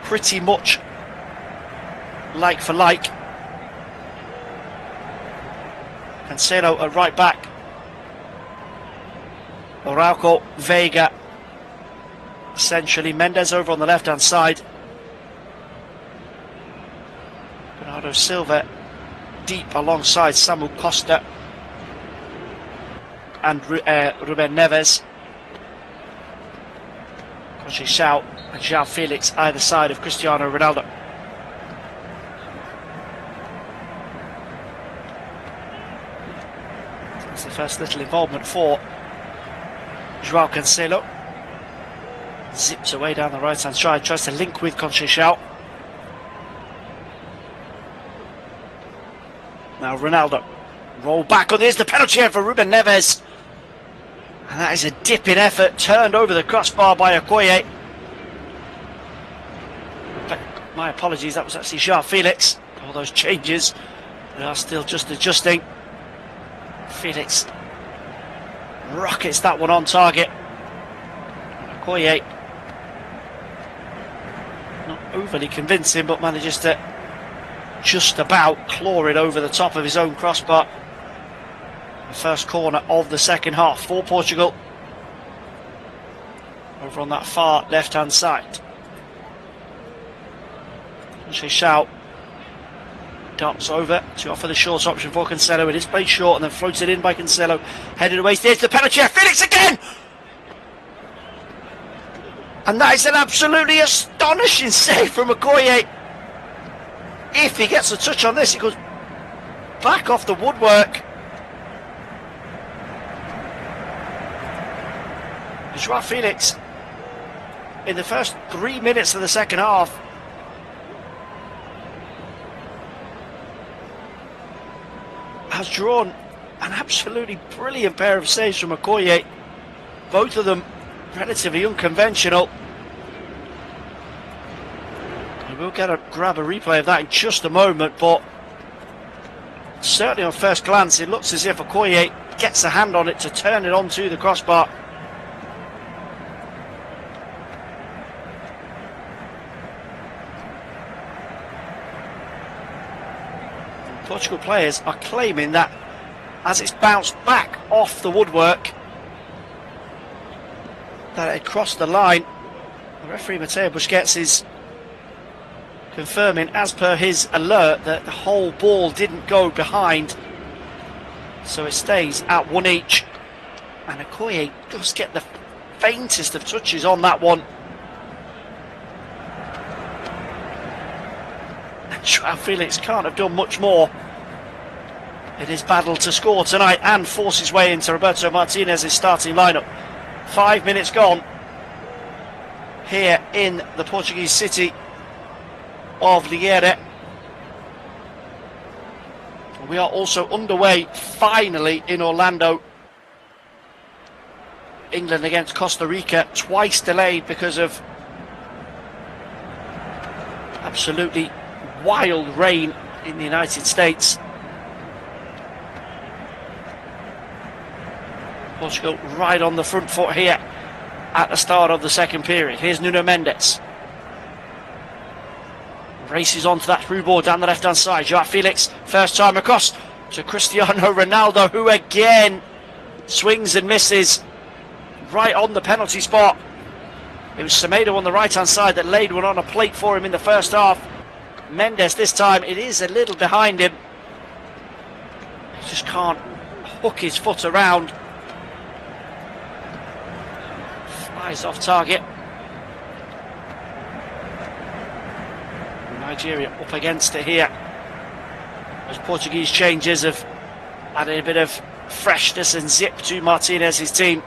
pretty much like for like. Cancelo at right back. Araujo, Veiga, essentially Mendes over on the left hand side. Bernardo Silva deep alongside Samuel Costa and Ruben Neves. Conceição and João Felix either side of Cristiano Ronaldo. That's the first little involvement for João Cancelo. Zips away down the right hand side, tries to link with Conceição. Now Ronaldo, roll back on this, the penalty here for Ruben Neves. And that is a dipping effort, turned over the crossbar by Okoye. But my apologies, that was actually João Felix. All those changes, they are still just adjusting. Felix rockets that one on target. Okoye, not overly convincing, but manages to just about claw it over the top of his own crossbar. The first corner of the second half for Portugal. Over on that far left hand side. Conceição darts over to offer the short option for Cancelo. It is played short and then floated in by Cancelo. Headed away, there's the penalty. Felix again! And that is an absolutely astonishing save from Okoye. If he gets a touch on this, it goes back off the woodwork. João Felix, in the first 3 minutes of the second half, has drawn an absolutely brilliant pair of saves from Okoye. Both of them relatively unconventional. We'll grab a replay of that in just a moment, but certainly on first glance it looks as if Okoye gets a hand on it to turn it onto the crossbar. Portugal players are claiming that as it's bounced back off the woodwork, that it crossed the line. The referee Mateo Busquets is confirming, as per his alert, that the whole ball didn't go behind, so it stays at one each. And Okoye does get the faintest of touches on that one. And João Felix can't have done much more in his battle to score tonight and force his way into Roberto Martinez's starting lineup. 5 minutes gone here in the Portuguese city of Liège. We are also underway finally in Orlando. England against Costa Rica, twice delayed because of absolutely wild rain in the United States. Portugal right on the front foot here at the start of the second period. Here's Nuno Mendes. Races onto that through ball down the left hand side. João Felix, first time across to Cristiano Ronaldo, who again swings and misses right on the penalty spot. It was Semedo on the right hand side that laid one on a plate for him in the first half. Mendes this time, it is a little behind him. He just can't hook his foot around. Flies off target. Nigeria up against it here. Those Portuguese changes have added a bit of freshness and zip to Martinez's team.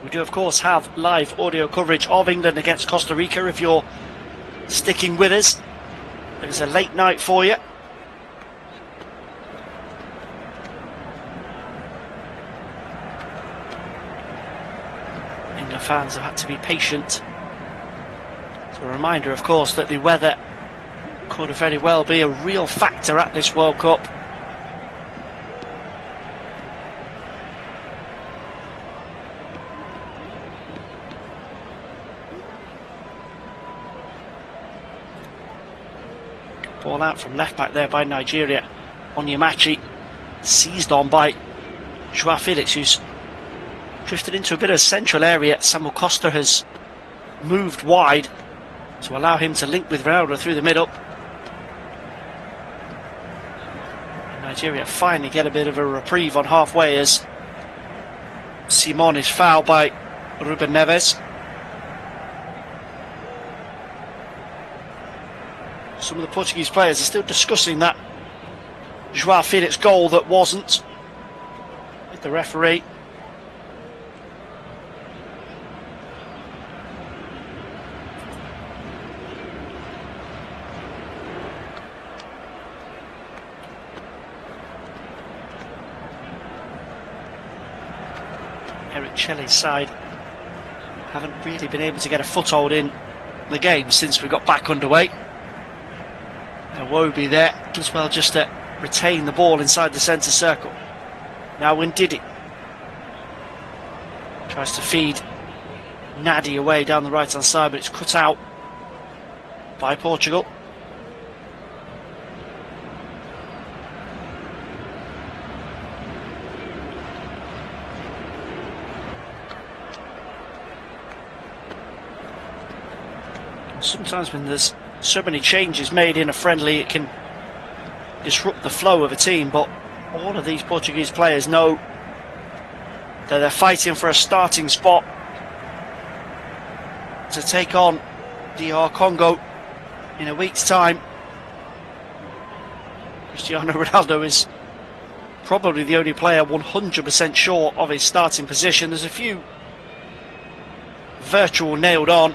We do of course have live audio coverage of England against Costa Rica if you're sticking with us. There's a late night for you. England fans have had to be patient. It's a reminder of course that the weather could very well be a real factor at this World Cup. Ball out from left back there by Nigeria. Onyemachi seized on by João Felix, who's drifted into a bit of central area. Samuel Costa has moved wide to allow him to link with Ronaldo through the middle. Nigeria finally get a bit of a reprieve on halfway as Simon is fouled by Ruben Neves. Some of the Portuguese players are still discussing that Joao Felix goal that wasn't, with the referee. Eric Chelly's side haven't really been able to get a foothold in the game since we got back underway. Iwobi there as well, just to retain the ball inside the centre circle. Now Ndidi tries to feed Nadi away down the right hand side, but it's cut out by Portugal. Sometimes when there's so many changes made in a friendly, it can disrupt the flow of a team, but all of these Portuguese players know that they're fighting for a starting spot to take on DR Congo in a week's time. Cristiano Ronaldo is probably the only player 100% sure of his starting position. There's a few virtual nailed on.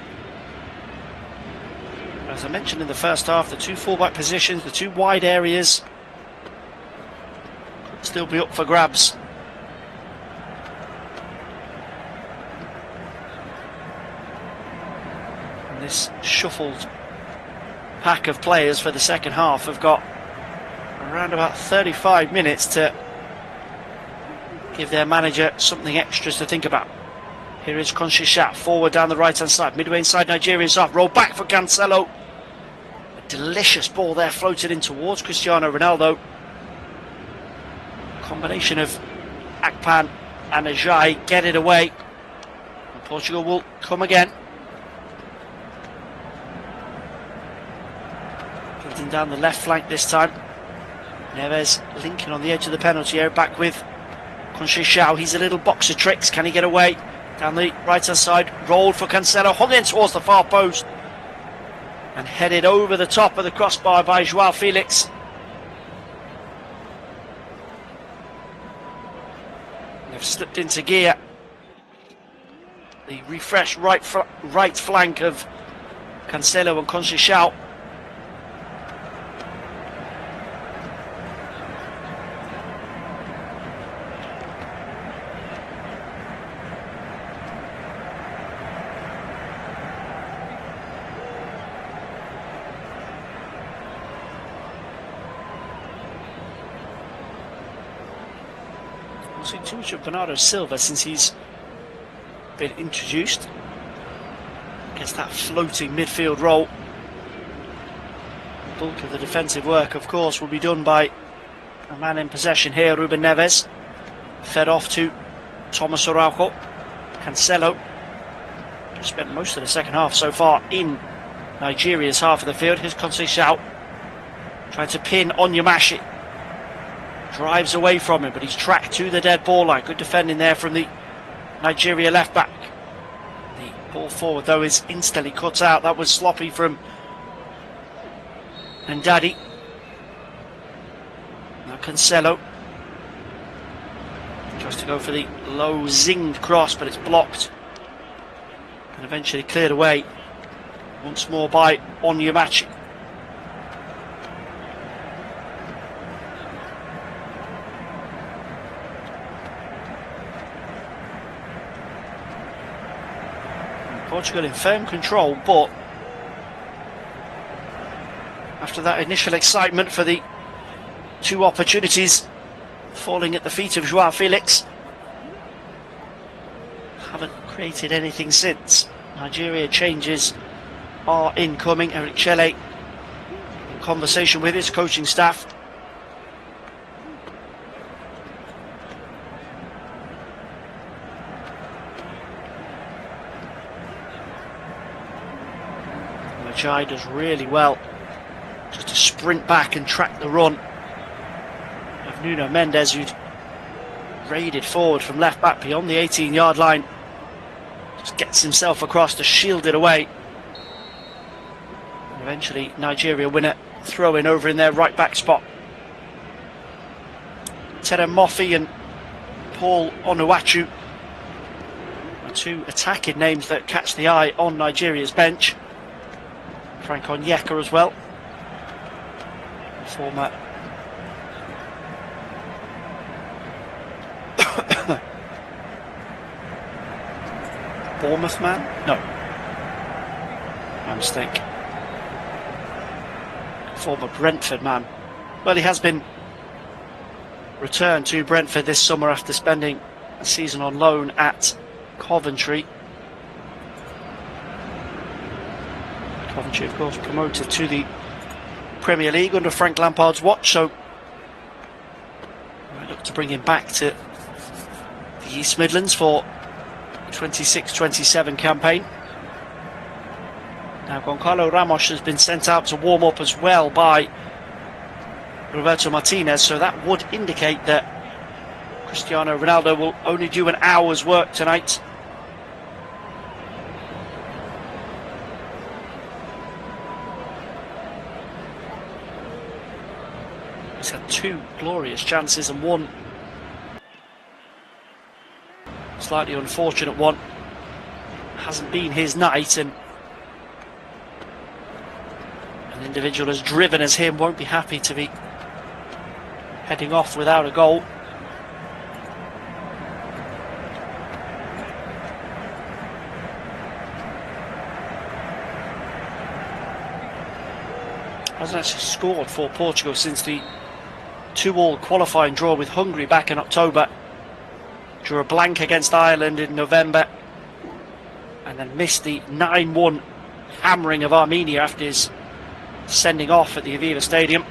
As I mentioned in the first half, the two fullback positions, the two wide areas could still be up for grabs. And this shuffled pack of players for the second half have got around about 35 minutes to give their manager something extra to think about. Here is Conchisha, forward down the right hand side, midway inside Nigerian's half, roll back for Cancelo. A delicious ball there floated in towards Cristiano Ronaldo. Combination of Akpan and Ajay get it away, and Portugal will come again. Building down the left flank this time. Neves linking on the edge of the penalty area, back with Conchisha. He's a little box of tricks, can he get away? Down the right hand side, rolled for Cancelo, hung in towards the far post and headed over the top of the crossbar by Joao Felix. They've slipped into gear. The refreshed right flank of Cancelo and Conchisha. Seen too much of Bernardo Silva since he's been introduced. Gets that floating midfield role. The bulk of the defensive work, of course, will be done by a man in possession here, Ruben Neves. Fed off to Thomas Araujo. Cancelo spent most of the second half so far in Nigeria's half of the field. Here's Conceição trying to pin Onyemashi. Drives away from him, but he's tracked to the dead ball line. Good defending there from the Nigeria left back. The ball forward, though, is instantly cut out. That was sloppy from Ndadi. Now Cancelo tries to go for the low zinged cross, but it's blocked and eventually cleared away once more by Onyemashi. Portugal in firm control, but after that initial excitement for the two opportunities falling at the feet of Joao Felix, haven't created anything since. Nigeria changes are incoming. Eric Chelle in conversation with his coaching staff. Ajay does really well just to sprint back and track the run of Nuno Mendes, who'd raided forward from left back beyond the 18-yard line. Just gets himself across to shield it away. And eventually Nigeria win it, throw in over in their right back spot. Terem Moffi and Paul Onuachu are two attacking names that catch the eye on Nigeria's bench. Frank Onyeka as well, former Bournemouth man? No, my mistake. Former Brentford man. Well, he has been returned to Brentford this summer after spending a season on loan at Coventry. Coventry, of course, promoted to the Premier League under Frank Lampard's watch, so I look to bring him back to the East Midlands for the 26-27 campaign. Now Goncalo Ramos has been sent out to warm up as well by Roberto Martinez, so that would indicate that Cristiano Ronaldo will only do an hour's work tonight. He's had two glorious chances and one slightly unfortunate one. Hasn't been his night, and an individual as driven as him won't be happy to be heading off without a goal. Hasn't actually scored for Portugal since the 2-2 qualifying draw with Hungary back in October. Drew a blank against Ireland in November, and then missed the 9-1 hammering of Armenia after his sending off at the Aviva Stadium.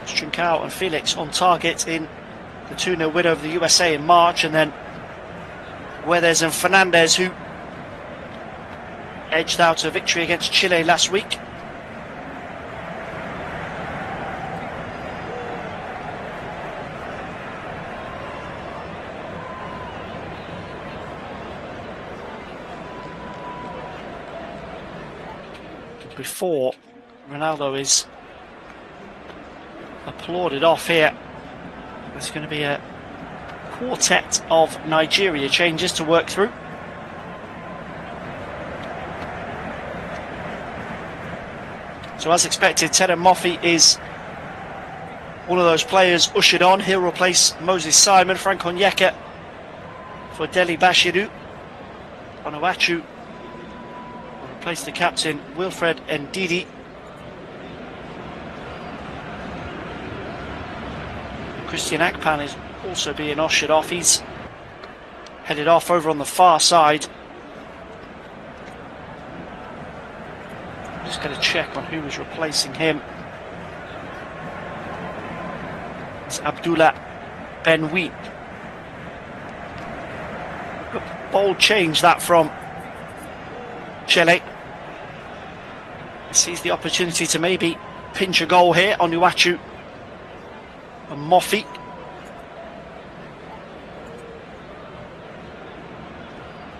Trincao and Felix on target in the 2-0 win over the USA in March, and then Guedes and Fernandez, who edged out a victory against Chile last week. Before Ronaldo is applauded off here, there's going to be a quartet of Nigeria changes to work through. So as expected, Terem Moffi is one of those players ushered on. He'll replace Moses Simon. Frank Onyeka for Deli Bashiru. Onuachu will replace the captain Wilfred Ndidi. Christian Akpan is also being ushered off. He's headed off over on the far side. Just going to check on who was replacing him. It's Abdullah Benwi. A bold change that from Chile. He sees the opportunity to maybe pinch a goal here on Onuachu and Moffi.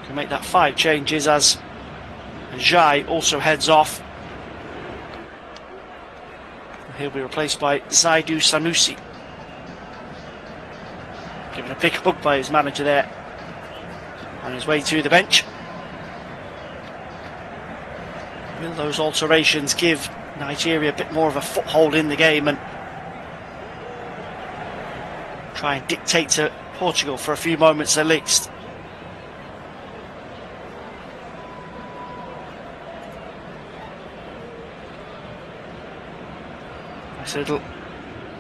Can make that 5 changes as Jai also heads off. He'll be replaced by Zaidu Sanusi. Given a big hug by his manager there on his way to the bench. Will those alterations give Nigeria a bit more of a foothold in the game and try and dictate to Portugal for a few moments at least? Nice little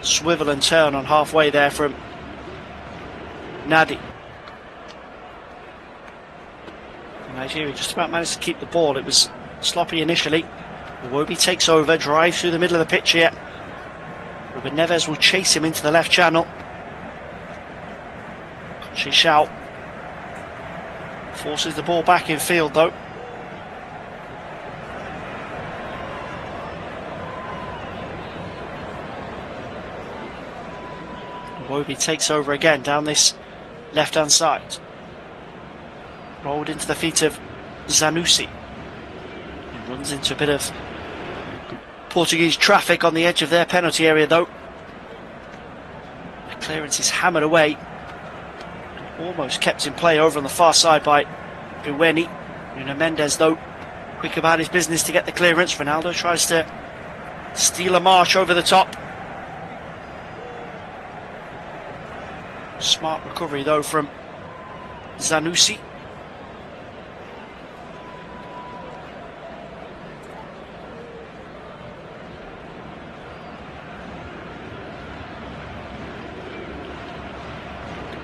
swivel and turn on halfway there from Nadi. Nigeria just about managed to keep the ball. It was sloppy initially. Iwobi takes over, drives through the middle of the pitch here. Ruben Neves will chase him into the left channel. Shishao forces the ball back in field though. Iwobi takes over again down this left hand side. Rolled into the feet of Sanusi. He runs into a bit of Portuguese traffic on the edge of their penalty area though. The clearance is hammered away. Almost kept in play over on the far side by Bueni. Nuno Mendes though, quick about his business to get the clearance. Ronaldo tries to steal a march over the top. Smart recovery though from Zanussi.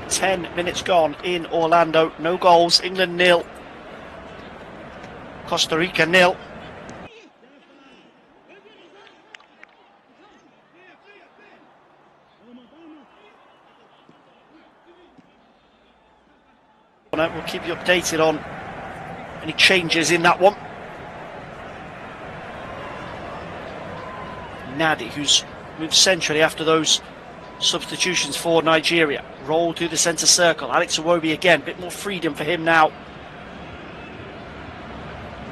Ten minutes gone in Orlando. No goals. England 0. Costa Rica 0. We'll keep you updated on any changes in that one. Nadi, who's moved centrally after those substitutions for Nigeria. Rolled through the centre circle. Alex Iwobi again, a bit more freedom for him now.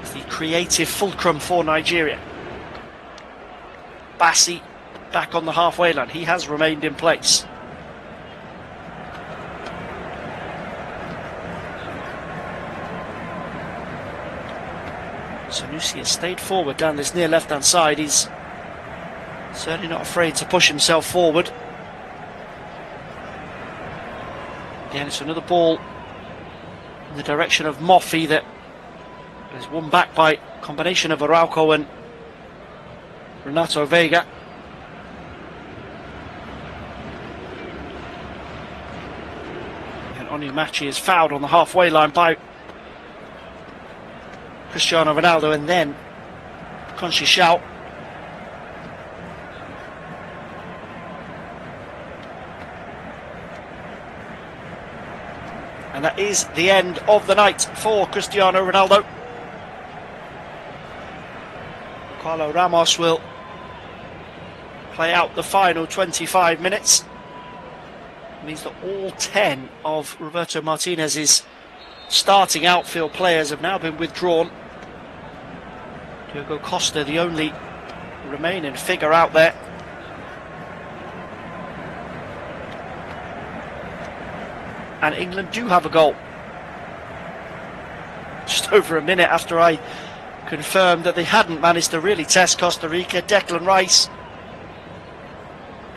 It's the creative fulcrum for Nigeria. Bassi back on the halfway line. He has remained in place. Sanusi has stayed forward down this near left-hand side. He's certainly not afraid to push himself forward. Again, it's another ball in the direction of Moffi that is won back by a combination of Araujo and Renato Vega. And Onyemachi is fouled on the halfway line by Cristiano Ronaldo, and then Conceição. And that is the end of the night for Cristiano Ronaldo. Carlo Ramos will play out the final 25 minutes. It means that all 10 of Roberto Martinez's starting outfield players have now been withdrawn. Diogo Costa, the only remaining figure out there. And England do have a goal. Just over a minute after I confirmed that they hadn't managed to really test Costa Rica. Declan Rice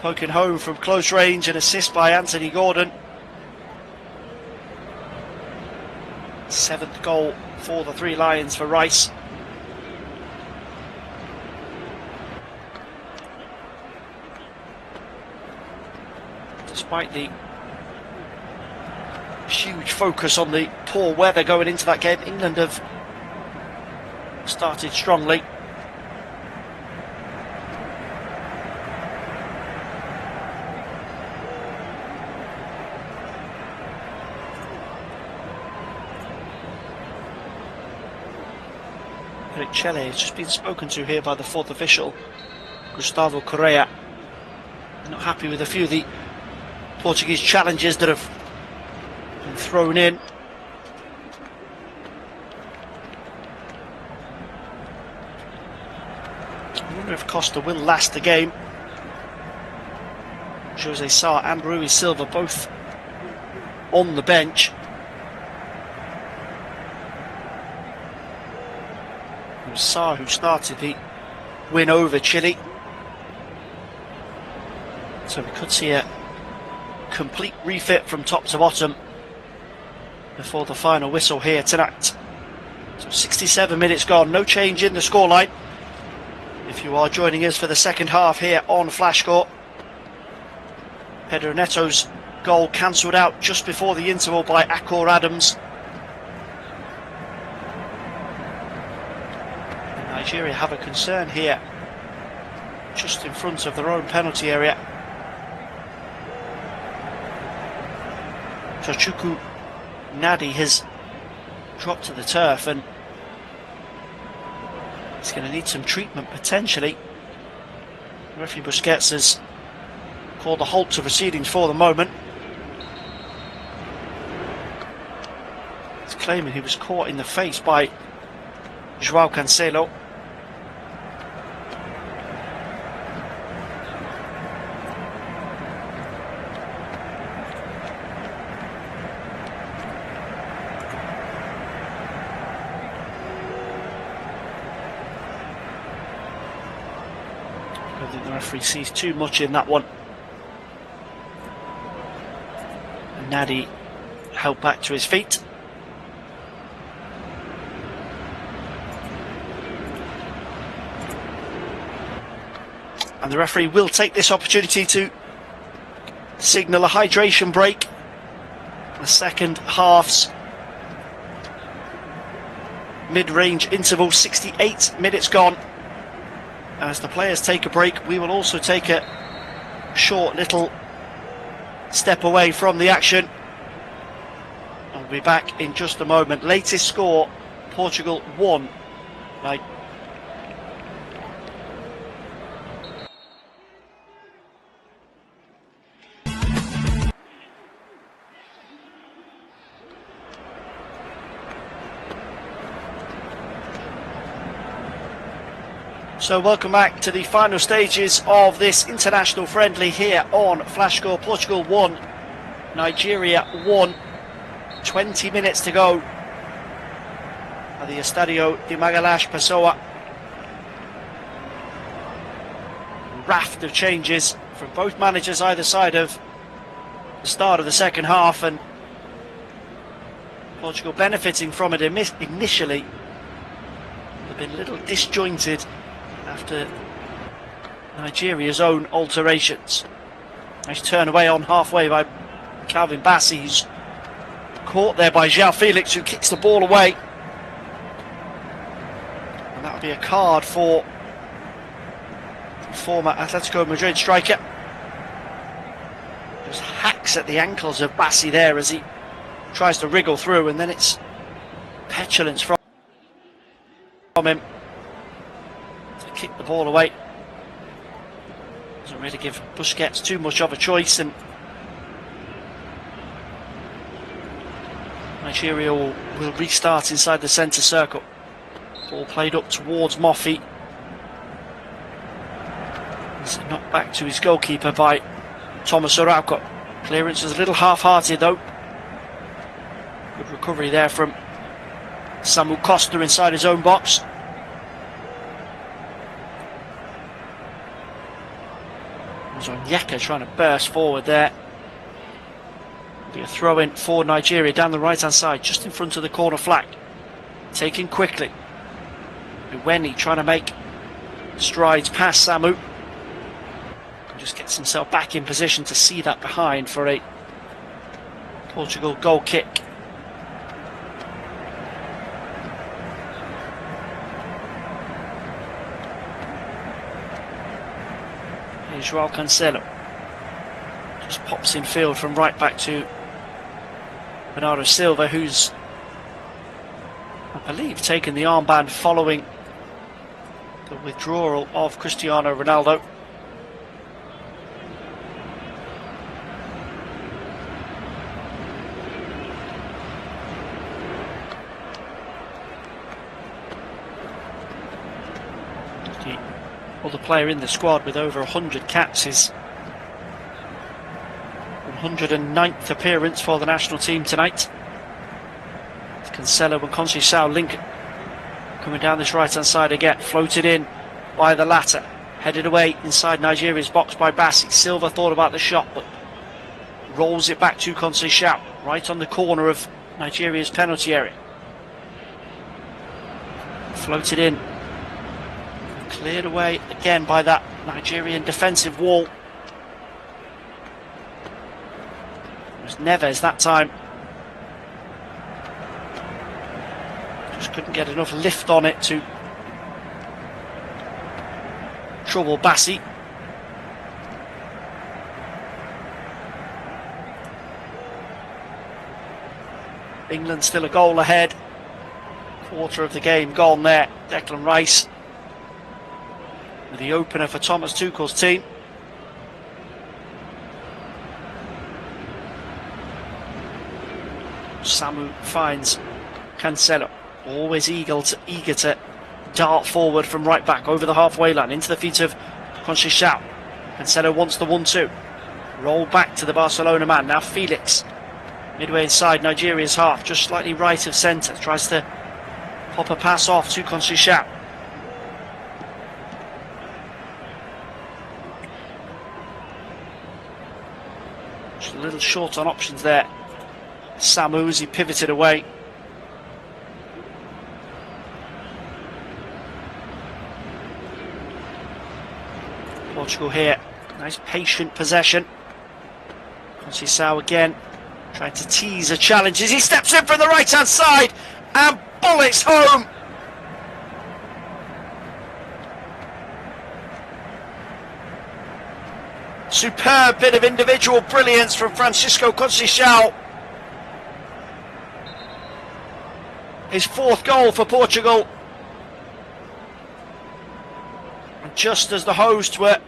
poking home from close range, an assist by Anthony Gordon. 7th goal for the Three Lions for Rice. Despite the huge focus on the poor weather going into that game, England have started strongly. Eric Chelle has just been spoken to here by the 4th official, Gustavo Correa. They're not happy with a few of the Portuguese challenges that have been thrown in. I wonder if Costa will last the game. Jose Sá and Rui Silva both on the bench. It was Sá who started the win over Chile. So we could see a complete refit from top to bottom before the final whistle here tonight. So 67 minutes gone, no change in the scoreline. If you are joining us for the second half here on Flash Score, Pedro Neto's goal cancelled out just before the interval by Akor Adams. And Nigeria have a concern here, just in front of their own penalty area. Tochukwu Nadi has dropped to the turf and he's going to need some treatment potentially. Referee Busquets has called a halt to proceedings for the moment. He's claiming he was caught in the face by João Cancelo. I don't think the referee sees too much in that one. And Nadi helped back to his feet. And the referee will take this opportunity to signal a hydration break. The second half's mid-range interval, 68 minutes gone. As the players take a break, we will also take a short little step away from the action. I'll be back in just a moment. Latest score, Portugal 1. So welcome back to the final stages of this international friendly here on Flash Score. Portugal 1, Nigeria 1. 20 minutes to go at the Estadio de Magalash Pessoa. Raft of changes from both managers either side of the start of the second half, and Portugal benefiting from it initially. They've been a little disjointed after Nigeria's own alterations. Nice turn away on halfway by Calvin Bassey, who's caught there by João Felix, who kicks the ball away. And that would be a card for former Atletico Madrid striker. Just hacks at the ankles of Bassey there as he tries to wriggle through, and then it's petulance from him to kick the ball away. Doesn't really give Busquets too much of a choice, and Nigeria will restart inside the centre circle. Ball played up towards Moffi. It's knocked back to his goalkeeper by Thomas Arauco. Clearance was a little half-hearted though. Good recovery there from Samu Costa inside his own box. Onyeka trying to burst forward there. Be a throw in for Nigeria down the right hand side, just in front of the corner flag. Taken quickly. Uweni trying to make strides past Samu. Just gets himself back in position to see that behind for a Portugal goal kick. Here's João Cancelo. Just pops in field from right back to Bernardo Silva, who's, I believe, taken the armband following the withdrawal of Cristiano Ronaldo. The other player in the squad with over 100 caps, his 109th appearance for the national team tonight. Cancelo and Conceição link coming down this right hand side again, floated in by the latter, headed away inside Nigeria's box by Bassey. Silva thought about the shot but rolls it back to Conceição, right on the corner of Nigeria's penalty area. Floated in, cleared away again by that Nigerian defensive wall. It was Neves that time. Just couldn't get enough lift on it to trouble Bassey. England still a goal ahead. Quarter of the game gone there. Declan Rice with the opener for Thomas Tuchel's team. Samu finds Cancelo, always eager to dart forward from right back over the halfway line into the feet of Conceição. Cancelo wants the 1-2. Roll back to the Barcelona man. Now Felix, midway inside Nigeria's half, just slightly right of centre, tries to pop a pass off to Conceição. little short on options there. Samu as he pivoted away. Portugal here. Nice patient possession. Conceição again. Trying to tease a challenge as he steps in from the right hand side and bullets home. Superb bit of individual brilliance from Francisco Conceição. His 4th goal for Portugal. And just as the hosts were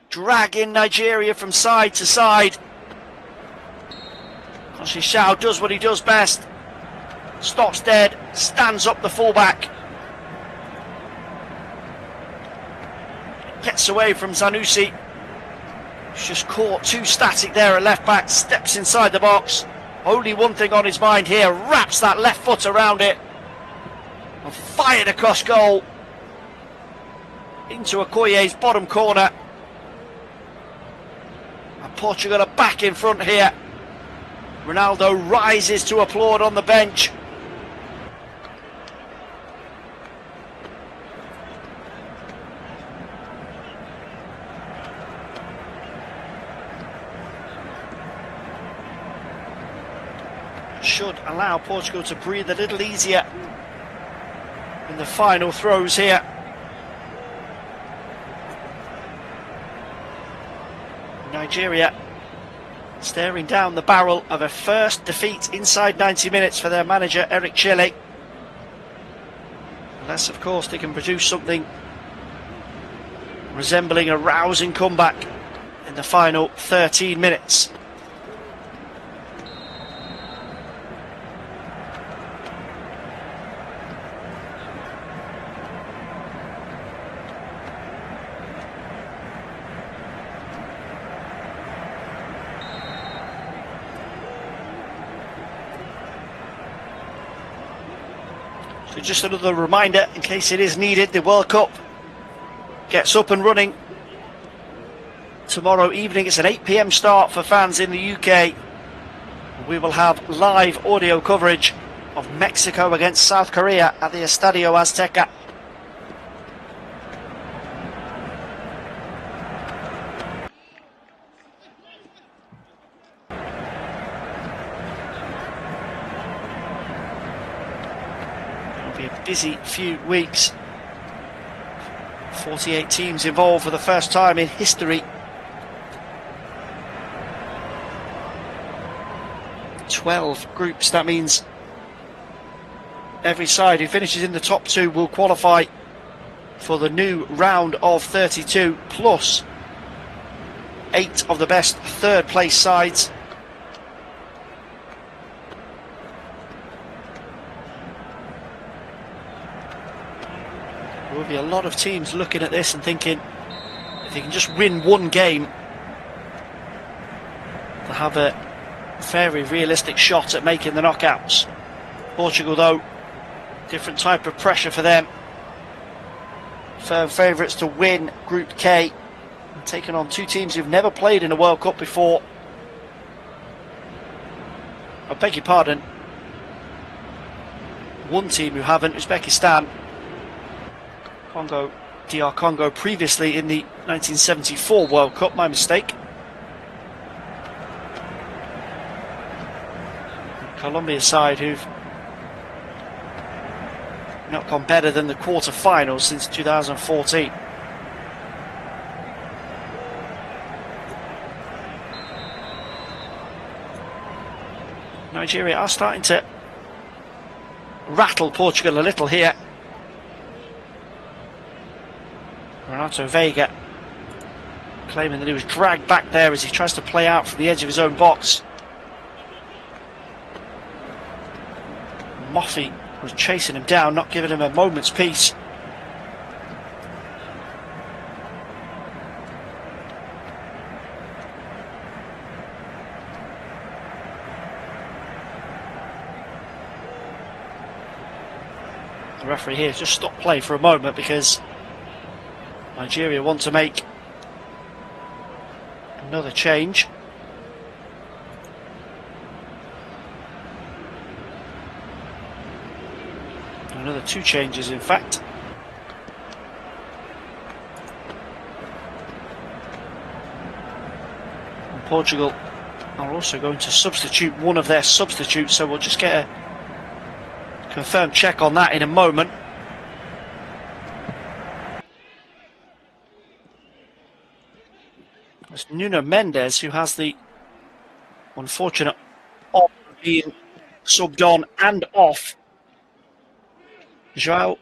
dragging Nigeria from side to side, Conceição does what he does best. Stops dead, stands up the fullback. Gets away from Zanussi. He's just caught too static there at left back, steps inside the box. Only one thing on his mind here, wraps that left foot around it and fired across goal into Okoye's bottom corner. And Portugal are back in front here. Ronaldo rises to applaud on the bench. Should allow Portugal to breathe a little easier in the final throws here. Nigeria staring down the barrel of a first defeat inside 90 minutes for their manager Eric Chile. Unless of course they can produce something resembling a rousing comeback in the final 13 minutes. So just another reminder, in case it is needed, the World Cup gets up and running tomorrow evening. It's an 8 PM start for fans in the UK. We will have live audio coverage of Mexico against South Korea at the Estadio Azteca. Be a busy few weeks. 48 teams involved for the first time in history. 12 groups, that means every side who finishes in the top 2 will qualify for the new round of 32, plus 8 of the best 3rd place sides. There will be a lot of teams looking at this and thinking if they can just win one game, they'll have a very realistic shot at making the knockouts. Portugal, though, different type of pressure for them. Firm favourites to win Group K, and taking on 2 teams who've never played in a World Cup before. I beg your pardon, one team who haven't, Uzbekistan. DR Congo previously in the 1974 World Cup, my mistake. Colombia's side who've not gone better than the quarter-finals since 2014. Nigeria are starting to rattle Portugal a little here. Renato Veiga claiming that he was dragged back there as he tries to play out from the edge of his own box. Moffey was chasing him down, not giving him a moment's peace. The referee here has just stopped play for a moment because Nigeria want to make another change. Another 2 changes, in fact. And Portugal are also going to substitute one of their substitutes, so we'll just get a confirmed check on that in a moment. It's Nuno Mendes who has the unfortunate of being subbed on and off. I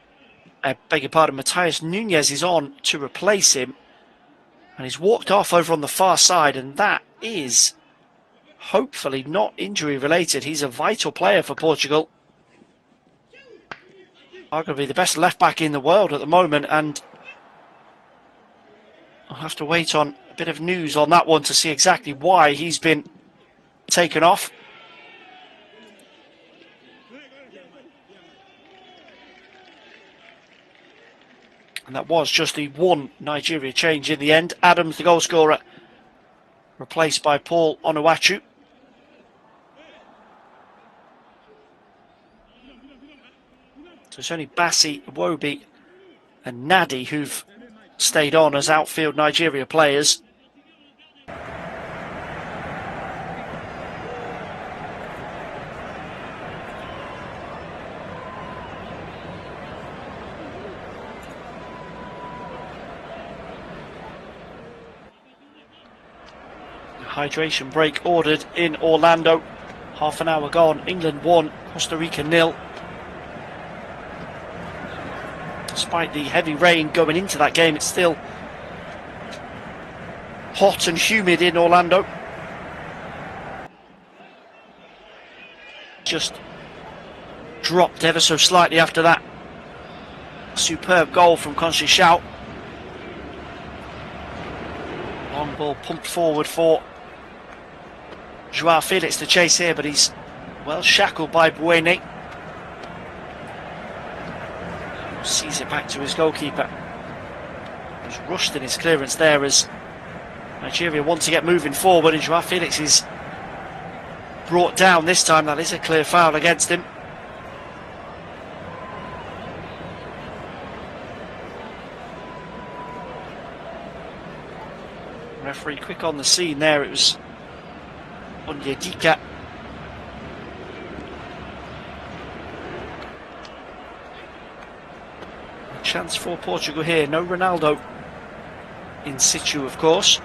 beg your pardon, Matheus Nunes is on to replace him, and he's walked off over on the far side, and that is hopefully not injury related. He's a vital player for Portugal, arguably the best left back in the world at the moment, and I'll have to wait on a bit of news on that one to see exactly why he's been taken off. And that was just the one Nigeria change in the end. Adams, the goal scorer, replaced by Paul Onuachu. So it's only Bassi, Iwobi and Nadi who've stayed on as outfield Nigeria players. Hydration break ordered in Orlando. Half an hour gone. England 1, Costa Rica 0. Despite the heavy rain going into that game, it's still hot and humid in Orlando. Just dropped ever so slightly after that superb goal from Conceição. Long ball pumped forward for João Felix to chase here, but he's well shackled by Buene. Sees it back to his goalkeeper. He was rushed in his clearance there as Nigeria want to get moving forward, and João Felix is brought down this time. That is a clear foul against him. Referee quick on the scene there. It was Onyedika. A chance for Portugal here. No Ronaldo in situ, of course.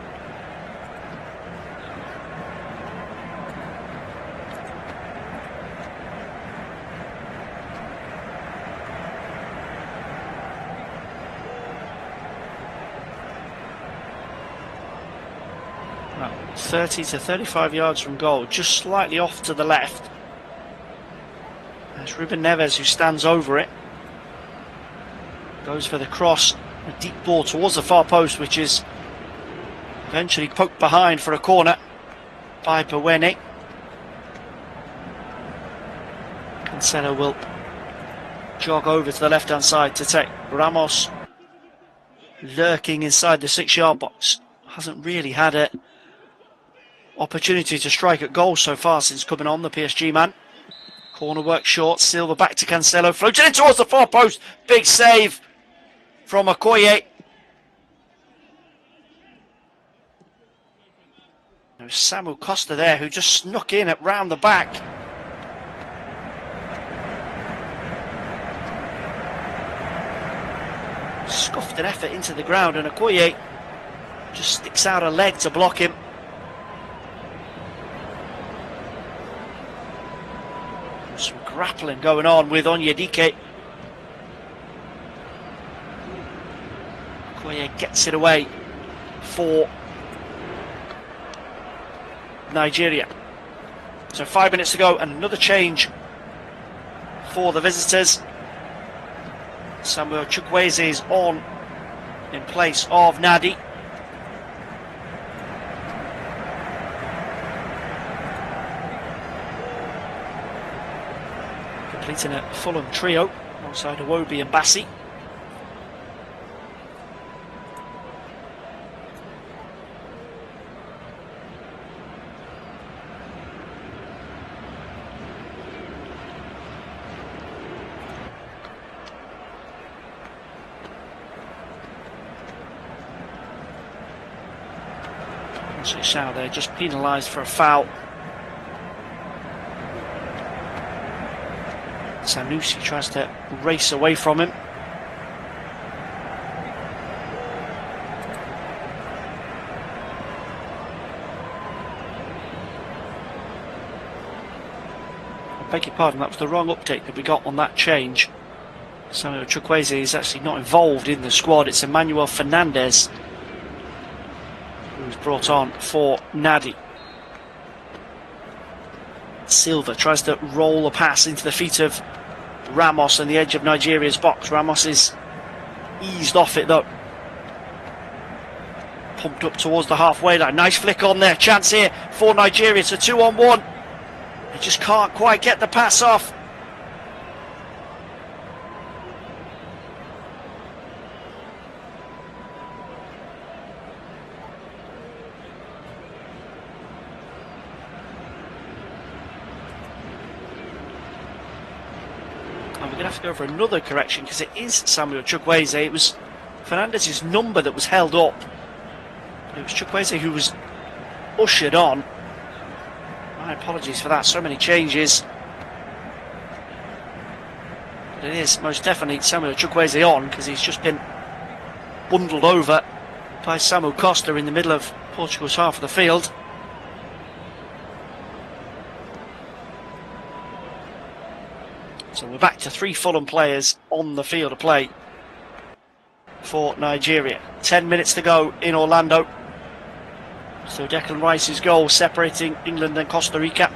Well, 30 to 35 yards from goal, just slightly off to the left. There's Ruben Neves who stands over it. Goes for the cross, a deep ball towards the far post, which is eventually poked behind for a corner by Buene. Cancelo will jog over to the left-hand side to take Ramos, lurking inside the 6-yard box. Hasn't really had an opportunity to strike at goal so far since coming on, the PSG man. Corner work short, Silva back to Cancelo, floated in towards the far post. Big save from Okoye. There's Samuel Costa there, who just snuck in at round the back. Scuffed an effort into the ground, and Okoye just sticks out a leg to block him. Some grappling going on with Onyedika. Okoye gets it away for Nigeria. So 5 minutes to go, and another change for the visitors. Samuel Chukwueze is on in place of Nadi. Completing a Fulham trio alongside Iwobi and Bassi. Conceição there, just penalised for a foul. Sanusi tries to race away from him. I beg your pardon, that was the wrong update that we got on that change. Samuel Chukwueze is actually not involved in the squad. It's Emmanuel Fernandez who's brought on for Nadi. Silva tries to roll a pass into the feet of Ramos on the edge of Nigeria's box. Ramos is eased off it though. Pumped up towards the halfway line. Nice flick on there. Chance here for Nigeria. It's a 2-on-1. They just can't quite get the pass off. And we're going to have to go for another correction because it is Samuel Chukwueze. It was Fernandez's number that was held up. But it was Chukwueze who was ushered on. My apologies for that, so many changes. But it is most definitely Samuel Chukwueze on because he's just been bundled over by Samu Costa in the middle of Portugal's half of the field. So we're back to 3 Fulham players on the field of play for Nigeria. 10 minutes to go in Orlando. So Declan Rice's goal separating England and Costa Rica.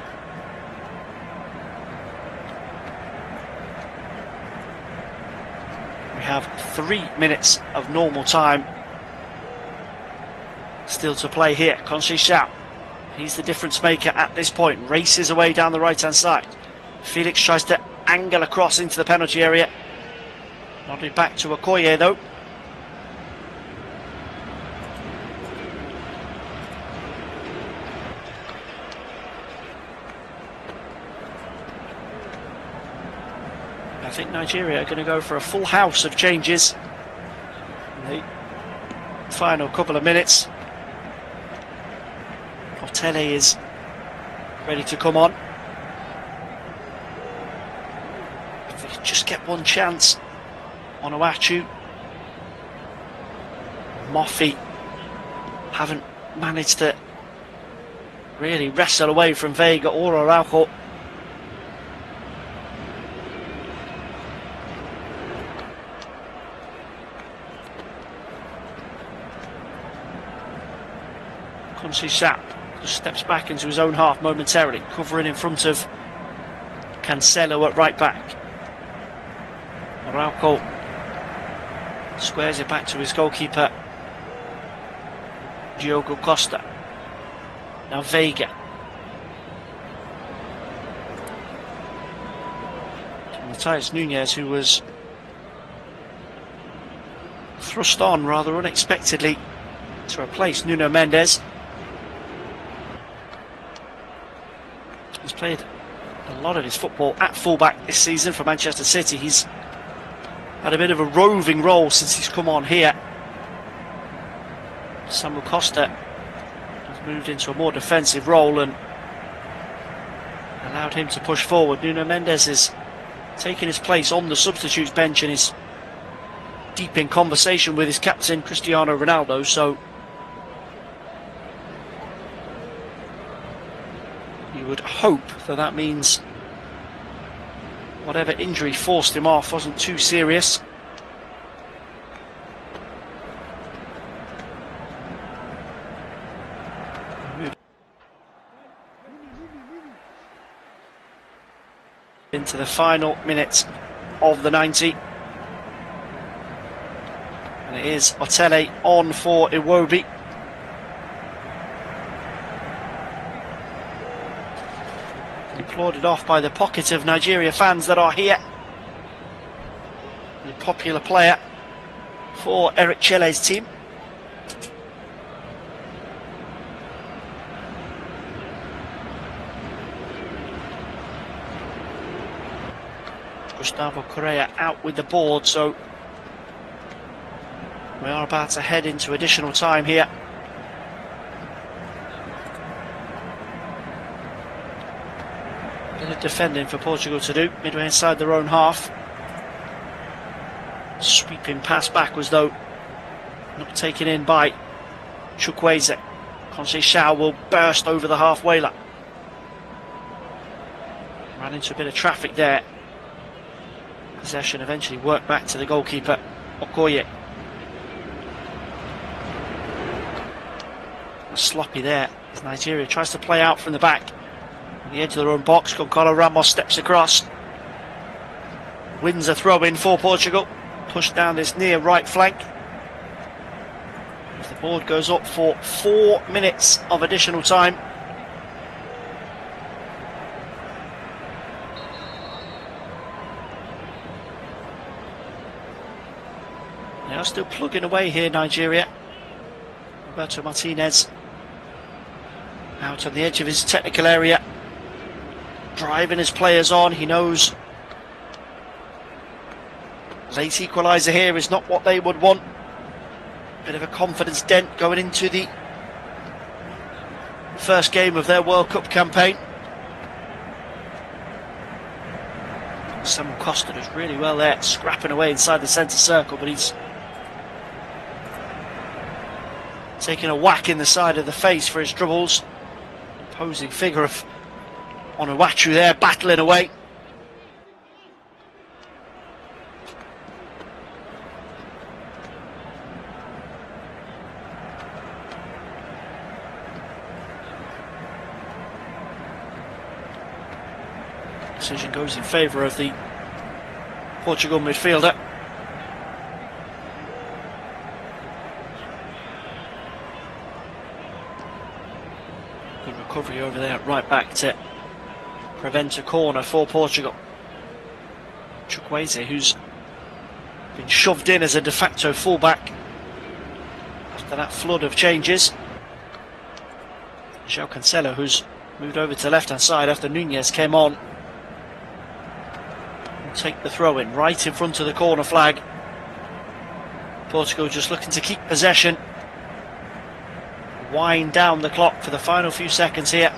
We have 3 minutes of normal time still to play here. Conceição, he's the difference maker at this point. Races away down the right hand side. Felix tries to angle across into the penalty area. Nodded back to Okoye though. I think Nigeria are going to go for a full house of changes in the final couple of minutes. Otele is ready to come on. If they could just get one chance on Owachu. Moffi haven't managed to really wrestle away from Vega or Araujo. Conceição just steps back into his own half momentarily, covering in front of Cancelo at right back. Araujo squares it back to his goalkeeper Diogo Costa. Now Vega. Matthias Nunes, who was thrust on rather unexpectedly to replace Nuno Mendes. He's played a lot of his football at fullback this season for Manchester City. He's had a bit of a roving role since he's come on here. Samu Costa has moved into a more defensive role and allowed him to push forward. Nuno Mendes is taking his place on the substitutes bench and is deep in conversation with his captain Cristiano Ronaldo, so you would hope that that means whatever injury forced him off wasn't too serious. Into the final minutes of the 90. And it is Otele on for Iwobi. Applauded off by the pocket of Nigeria fans that are here. The popular player for Eric Chele's team. Gustavo Correa out with the board, so we are about to head into additional time here. of defending for Portugal to do, midway inside their own half. Sweeping pass backwards though, not taken in by Chukwueze. Conceição will burst over the halfway line. Ran into a bit of traffic there. Possession eventually worked back to the goalkeeper, Okoye. Sloppy there as Nigeria tries to play out from the back. On the edge of their own box, Goncalo Ramos steps across. Wins a throw in for Portugal. Pushed down this near right flank. As the board goes up for 4 minutes of additional time. They are still plugging away here, Nigeria. Roberto Martinez out on the edge of his technical area, driving his players on. He knows late equaliser here is not what they would want. Bit of a confidence dent going into the first game of their World Cup campaign. Samuel Costa does really well there, scrapping away inside the centre circle, but he's taking a whack in the side of the face for his dribbles. Imposing figure of Onuachu there, battling away. Decision goes in favour of the Portugal midfielder. Good recovery over there, right back to prevent a corner for Portugal. Chukwueze, who's been shoved in as a de facto fullback after that flood of changes. João Cancelo, who's moved over to the left hand side after Nunez came on. Will take the throw in right in front of the corner flag. Portugal just looking to keep possession. Wind down the clock for the final few seconds here.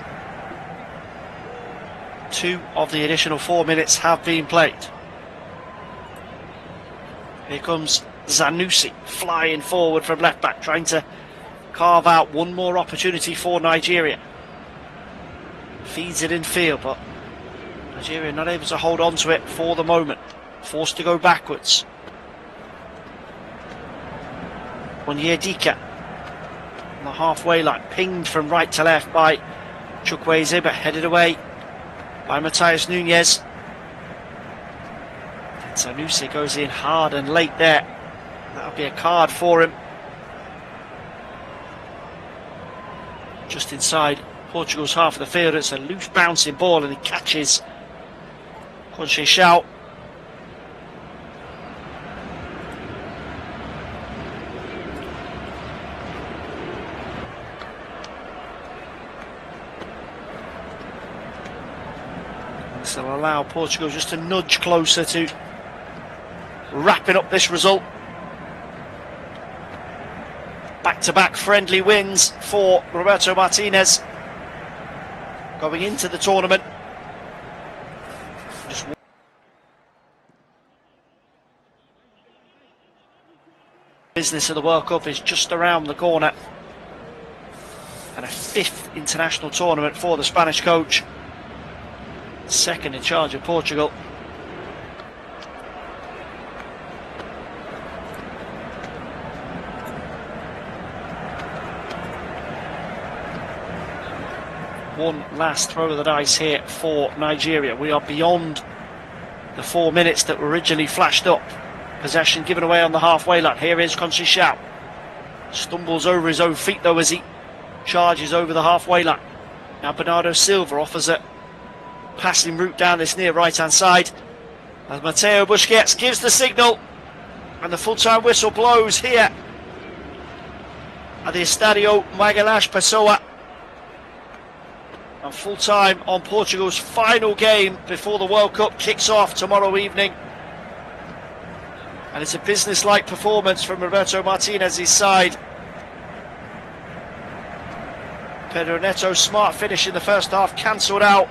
2 of the additional 4 minutes have been played. Here comes Zanussi flying forward from left back, trying to carve out one more opportunity for Nigeria. Feeds it in field, but Nigeria not able to hold on to it for the moment. Forced to go backwards. Onyedika on the halfway line, pinged from right to left by Chukwueze, but headed away by Matheus Nunez. And Zanussi goes in hard and late there. That'll be a card for him. Just inside Portugal's half of the field, it's a loose bouncing ball and he catches Conceição. This will allow Portugal just to nudge closer to wrapping up this result. Back-to-back friendly wins for Roberto Martinez going into the tournament. Just business of the World Cup is just around the corner, and a 5th international tournament for the Spanish coach, 2nd in charge of Portugal. One last throw of the dice here for Nigeria. We are beyond the 4 minutes that were originally flashed up. Possession given away on the halfway line. Here is Conceição. Stumbles over his own feet though as he charges over the halfway line. Now Bernardo Silva offers a passing route down this near right hand side as Mateo Busquets gives the signal, and the full-time whistle blows here at the Estadio Magalhães Pessoa. And full time on Portugal's final game before the World Cup kicks off tomorrow evening. And it's a business-like performance from Roberto Martinez's side. Pedro Neto's smart finish in the first half cancelled out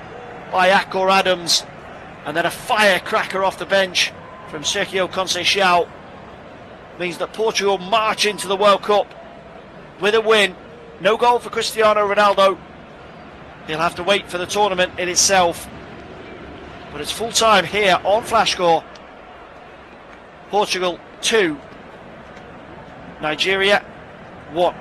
by Akor Adams, and then a firecracker off the bench from Sergio Conceição means that Portugal march into the World Cup with a win. No goal for Cristiano Ronaldo. He'll have to wait for the tournament in itself. But it's full time here on Flashscore. Portugal 2, Nigeria 1.